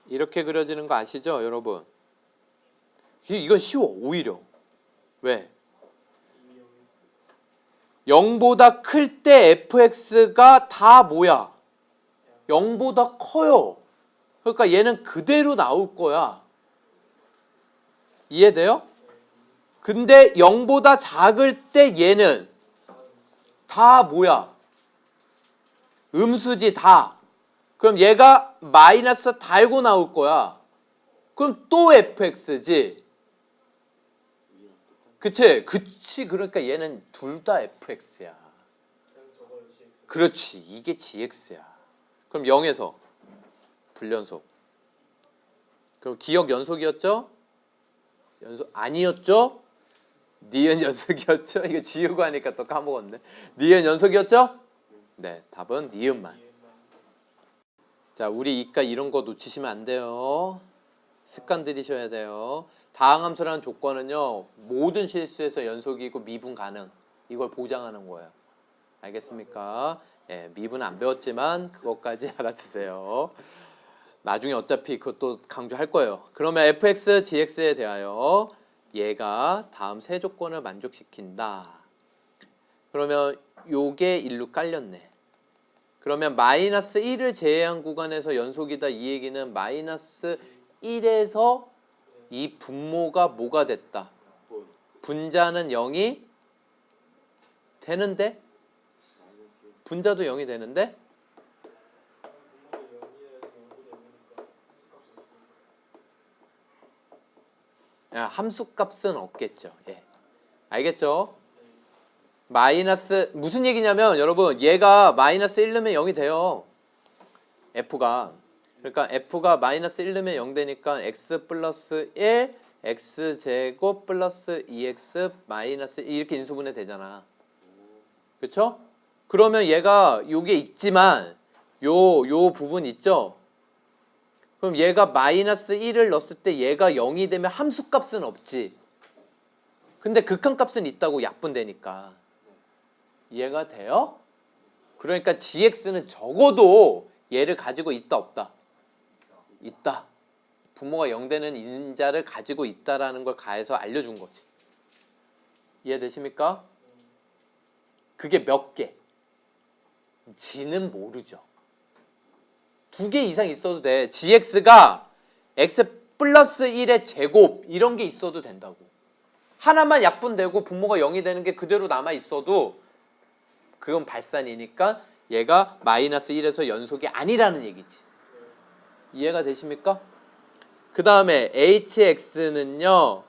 이렇게 그려지는 거 아시죠 여러분? 이건 쉬워 오히려. 왜? 0보다 클 때 fx가 다 뭐야? 0보다 커요. 그러니까 얘는 그대로 나올 거야. 이해돼요? 근데 0보다 작을 때 얘는 다 뭐야? 음수지 다. 그럼 얘가 마이너스 달고 나올 거야. 그럼 또 fx지. 그치? 그러니까 얘는 둘 다 fx야. 그렇지. 이게 gx야. 그럼 0에서 불연속. 그럼 기억 연속이었죠? 연속 아니었죠? 니은 연속이었죠? 이거 지우고 하니까 또 까먹었네. 니은 연속이었죠? 네, 답은 니은만. 자, 우리 이과 이런 거 놓치시면 안 돼요. 습관 들이셔야 돼요. 다항함수라는 조건은요, 모든 실수에서 연속이고 미분 가능. 이걸 보장하는 거예요. 알겠습니까? 예, 미분 안 배웠지만 그것까지 알아두세요. 나중에 어차피 그것도 강조할 거예요. 그러면 fx, gx에 대하여 얘가 다음 세 조건을 만족시킨다. 그러면 요게 일로 깔렸네. 그러면 마이너스 1을 제외한 구간에서 연속이다 이 얘기는 마이너스 1에서 이 분모가 뭐가 됐다. 분자는 0이 되는데? 분자도 0이 되는데? 야, 함수값은 없겠죠. 예. 알겠죠? 마이너스 무슨 얘기냐면 여러분 얘가 마이너스 1 넣으면 0이 돼요. f가. 그러니까 f가 마이너스 1 넣으면 0 되니까 x 플러스 1 x제곱 플러스 2x 마이너스 1 이렇게 인수분해 되잖아. 그쵸? 그러면 얘가 요게 있지만 요 부분 있죠? 그럼 얘가 마이너스 1을 넣었을 때 얘가 0이 되면 함수값은 없지. 근데 극한값은 있다고 약분되니까. 이해가 돼요? 그러니까 gx는 적어도 얘를 가지고 있다 없다? 있다. 분모가 0 되는 인자를 가지고 있다라는 걸 가해서 알려준 거지. 이해되십니까? 그게 몇 개? g는 모르죠. 2개 이상 있어도 돼. gx가 x 플러스 1의 제곱 이런 게 있어도 된다고. 하나만 약분되고 분모가 0이 되는 게 그대로 남아 있어도 그건 발산이니까 얘가 마이너스 1에서 연속이 아니라는 얘기지. 이해가 되십니까? 그 다음에 hx는요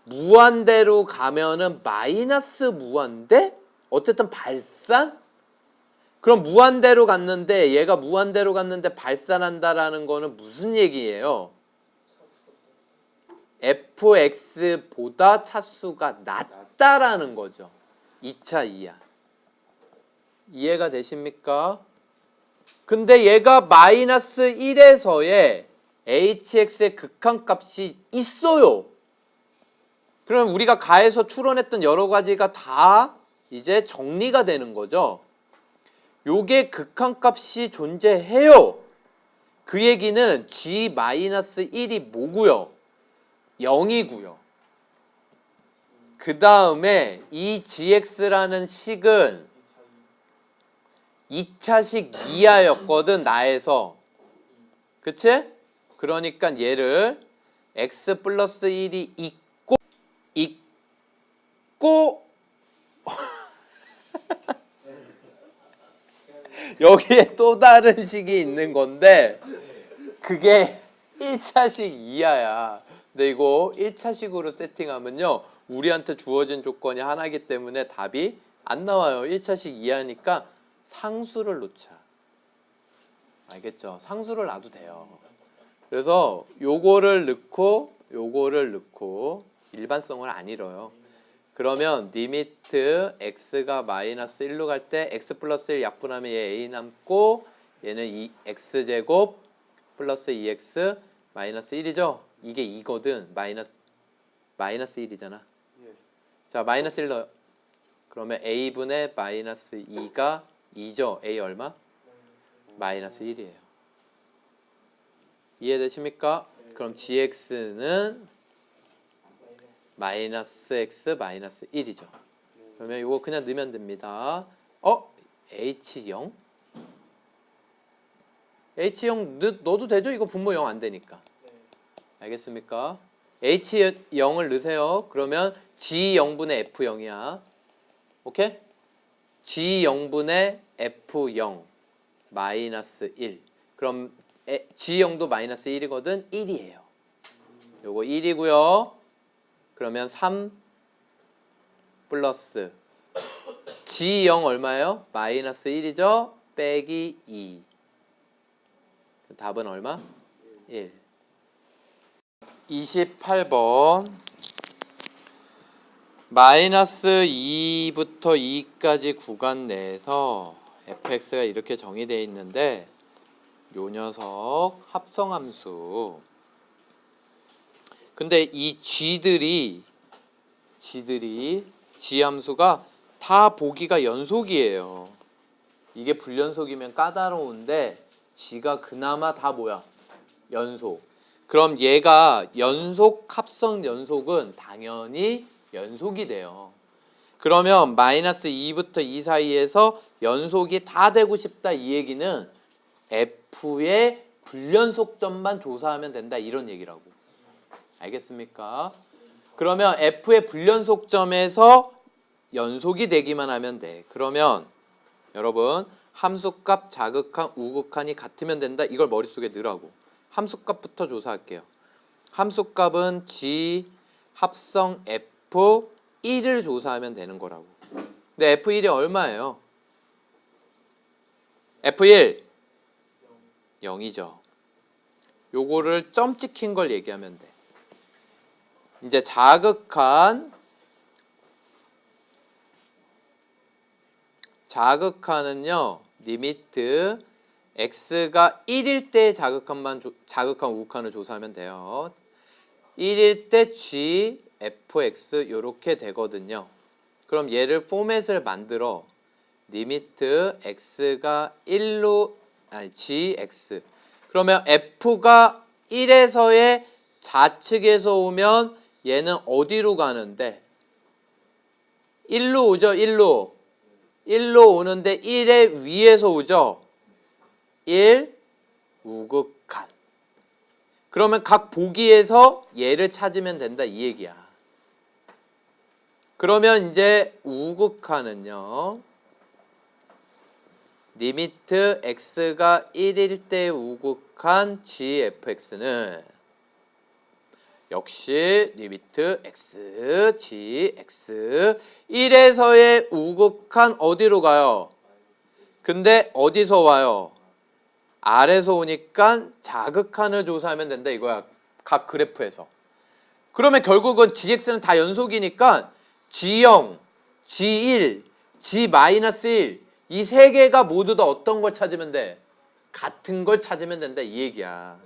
무한대로 가면은 마이너스 무한대? 어쨌든 발산? 그럼 무한대로 갔는데 얘가 무한대로 갔는데 발산한다라는 거는 무슨 얘기예요? fx보다 차수가 낮다라는 거죠. 2차 이하. 이해가 되십니까? 근데 얘가 마이너스 1에서의 hx의 극한값이 있어요. 그럼 우리가 가해서 추론했던 여러 가지가 다 이제 정리가 되는 거죠. 요게 극한값이 존재해요. 그 얘기는 g-1이 뭐고요? 0이고요. 그 다음에 이 gx라는 식은 2차식 이하였거든, 나에서. 그치? 그러니까 얘를 x 플러스 1이 있고 여기에 또 다른 식이 있는 건데 그게 1차식 이하야. 근데 이거 1차식으로 세팅하면요 우리한테 주어진 조건이 하나이기 때문에 답이 안 나와요. 1차식 이하니까 상수를 놓자. 알겠죠? 상수를 놔도 돼요. 그래서 요거를 넣고 일반성을 안 잃어요. 그러면 리미트 x가 마이너스 1로 갈 때 x 플러스 1 약분하면 얘 a 남고 얘는 x제곱 플러스 2x 마이너스 1이죠? 이게 2거든. 마이너스 1이잖아. 자, 마이너스 1 넣어요. 그러면 a분의 마이너스 2가 2죠? a 얼마? 마이너스 1이에요. 이해되십니까? 그럼 gx는 마이너스 x 마이너스 1이죠. 그러면 이거 그냥 넣으면 됩니다. h0? h0 넣어도 되죠? 이거 분모 0 안 되니까. 알겠습니까? h0을 넣으세요. 그러면 g0분의 f0이야. 오케이? g0분의 f0 마이너스 1. 그럼 g0도 마이너스 1이거든. 1이에요. 요거 1이고요. 그러면 3 플러스 g0 얼마예요? 마이너스 1이죠? 빼기 2. 답은 얼마? 1. 28번 마이너스 2부터 2까지 구간 내에서 fx가 이렇게 정의되어 있는데 요 녀석 합성함수. 근데 이 g들이 g함수가 다 보기가 연속이에요. 이게 불연속이면 까다로운데 g가 그나마 다 뭐야? 연속. 그럼 얘가 연속 합성 연속은 당연히 연속이 돼요. 그러면 마이너스 2부터 2 사이에서 연속이 다 되고 싶다 이 얘기는 f의 불연속점만 조사하면 된다 이런 얘기라고. 알겠습니까? 그러면 f의 불연속점에서 연속이 되기만 하면 돼. 그러면 여러분 함수값, 자극한, 우극한이 같으면 된다. 이걸 머릿속에 넣으라고. 함수값부터 조사할게요. 함수값은 g 합성 f1을 조사하면 되는 거라고. 근데 f1이 얼마예요? f1 0이죠. 요거를 점 찍힌 걸 얘기하면 돼. 이제 자극한은요 리미트 x가 1일 때 자극한 우극한을 조사하면 돼요. 1일 때 g fx 요렇게 되거든요. 그럼 얘를 포맷을 만들어 리미트 x가 1로 gx 그러면 f가 1에서의 좌측에서 오면 얘는 어디로 가는데? 1로 오죠. 1로 오는데 1의 위에서 오죠. 1 우극한. 그러면 각 보기에서 얘를 찾으면 된다 이 얘기야. 그러면 이제 우극한은요. 리미트 x가 1일 때 우극한 gfx는 역시 리미트 x, gx 1에서의 우극한 어디로 가요? 근데 어디서 와요? 아래서 오니까 자극한을 조사하면 된다 이거야. 각 그래프에서. 그러면 결국은 gx는 다 연속이니까 g0, g1, g-1 이 세 개가 모두 다 어떤 걸 찾으면 돼? 같은 걸 찾으면 된다 이 얘기야.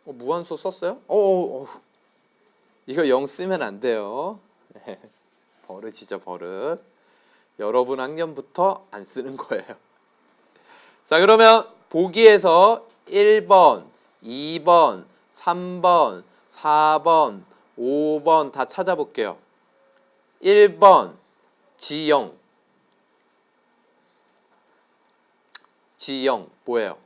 무한소 썼어요? 이거 0 쓰면 안 돼요. 버릇이죠, 버릇. 여러분 학년부터 안 쓰는 거예요. 자, 그러면 보기에서 1번, 2번, 3번, 4번, 5번 다 찾아볼게요. 1번 G0. G0 뭐예요?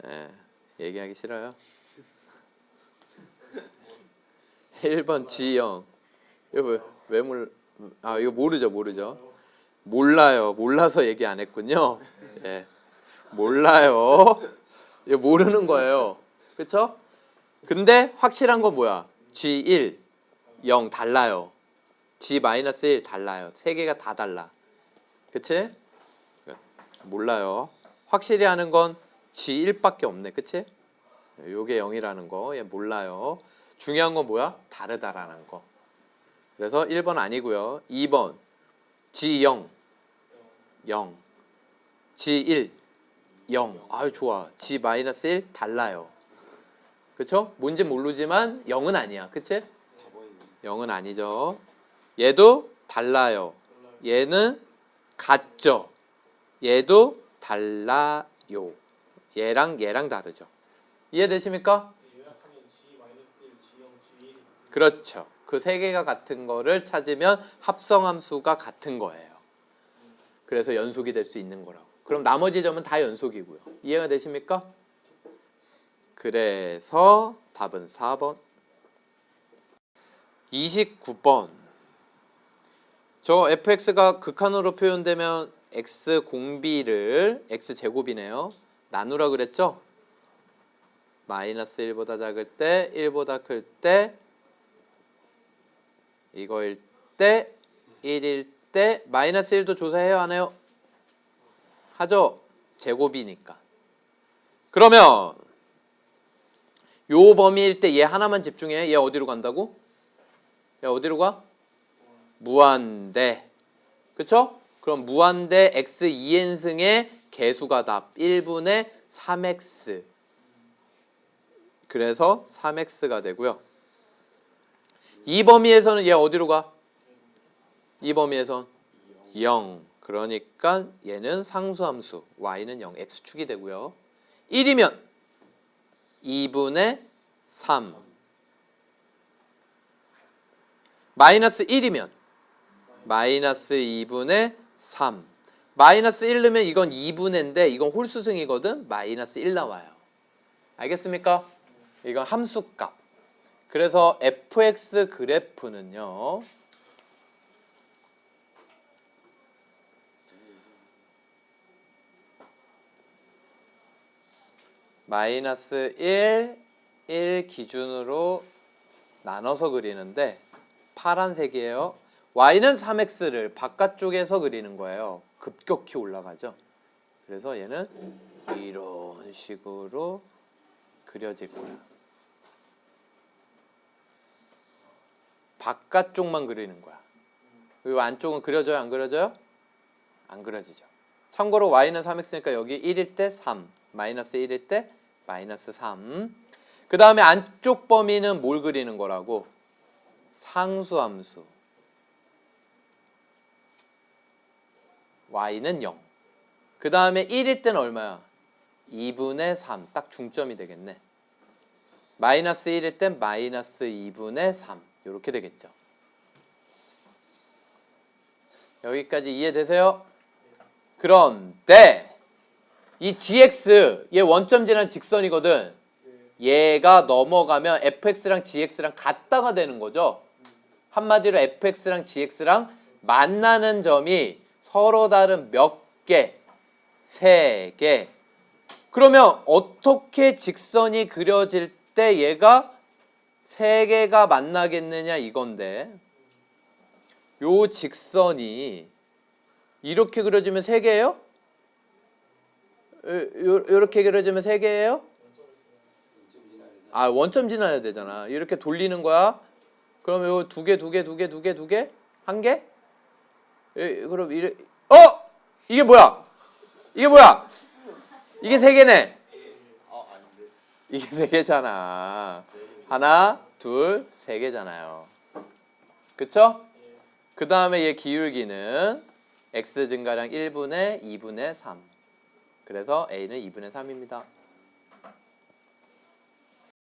네, 얘기하기 싫어요. 1번 G0. 이거 왜 이거 모르죠. 몰라요. 몰라서 얘기 안 했군요. 예. 몰라요. 이거 모르는 거예요. 그쵸? 근데 확실한 건 뭐야? G1, 0 달라요. G-1 달라요. 세 개가 다 달라. 그치? 몰라요. 확실히 하는 건 G1밖에 없네. 그치? 요게 0이라는 거. 얘 몰라요. 중요한 건 뭐야? 다르다라는 거. 그래서 1번 아니고요. 2번 G0 0 G1 0. 아유 좋아. G-1 달라요. 그쵸? 뭔지 모르지만 0은 아니야. 그치? 0은 아니죠. 얘도 달라요. 얘는 같죠. 얘도 달라요. 얘랑 다르죠. 이해되십니까? 그렇죠. 그 세 개가 같은 거를 찾으면 합성함수가 같은 거예요. 그래서 연속이 될 수 있는 거라고. 그럼 나머지 점은 다 연속이고요. 이해가 되십니까? 그래서 답은 4번. 29번. 저 fx가 극한으로 표현되면 x 공비를 x제곱이네요. 나누라 그랬죠? 마이너스 1보다 작을 때, 1보다 클 때, 이거일 때, 1일 때, 마이너스 1도 조사해요? 안 해요? 하죠? 제곱이니까. 그러면 요 범위일 때 얘 하나만 집중해. 얘 어디로 간다고? 얘 어디로 가? 무한대. 그쵸? 그럼 무한대 x 2n승의 개수가 답 1분의 3x. 그래서 3x가 되고요. 이 범위에서는 얘 어디로 가? 이 범위에선 0. 그러니까 얘는 상수함수. y는 0. x축이 되고요. 1이면 2분의 3. 마이너스 1이면 마이너스 2분의 3. 마이너스 1 넣으면 이건 2분의인데 이건 홀수승이거든. 마이너스 1 나와요. 알겠습니까? 이건 함수값. 그래서 fx 그래프는요. 마이너스 1 기준으로 나눠서 그리는데 파란색이에요. y는 3x를 바깥쪽에서 그리는 거예요. 급격히 올라가죠. 그래서 얘는 이런 식으로 그려질 거야. 바깥쪽만 그리는 거야. 그리고 안쪽은 그려져요? 안 그려져요? 안 그려지죠. 참고로 y는 3x니까 여기 1일 때 3, 마이너스 1일 때 마이너스 3. 그 다음에 안쪽 범위는 뭘 그리는 거라고? 상수함수. y는 0. 그 다음에 1일 때는 얼마야? 2분의 3. 딱 중점이 되겠네. 마이너스 1일 땐 마이너스 2분의 3. 이렇게 되겠죠. 여기까지 이해되세요? 그런데 이 gx, 얘 원점 지난 직선이거든. 얘가 넘어가면 fx랑 gx랑 같다가 되는 거죠. 한마디로 fx랑 gx랑 만나는 점이 서로 다른 몇 개? 3개. 그러면 어떻게 직선이 그려질 때 얘가 3개가 만나겠느냐 이건데, 요 직선이 이렇게 그려지면 3개예요? 이렇게 그려지면 3개예요? 아, 원점 지나야 되잖아. 이렇게 돌리는 거야. 그러면 요 2개, 2개, 2개, 2개, 2개? 1개? 그럼 이게 뭐야? 이게 뭐야? 이게 3개네. 이게 3개잖아. 하나, 둘, 3개잖아요. 그쵸? 그 다음에 얘 기울기는 x 증가량 1분의 2분의 3. 그래서 a는 2분의 3입니다.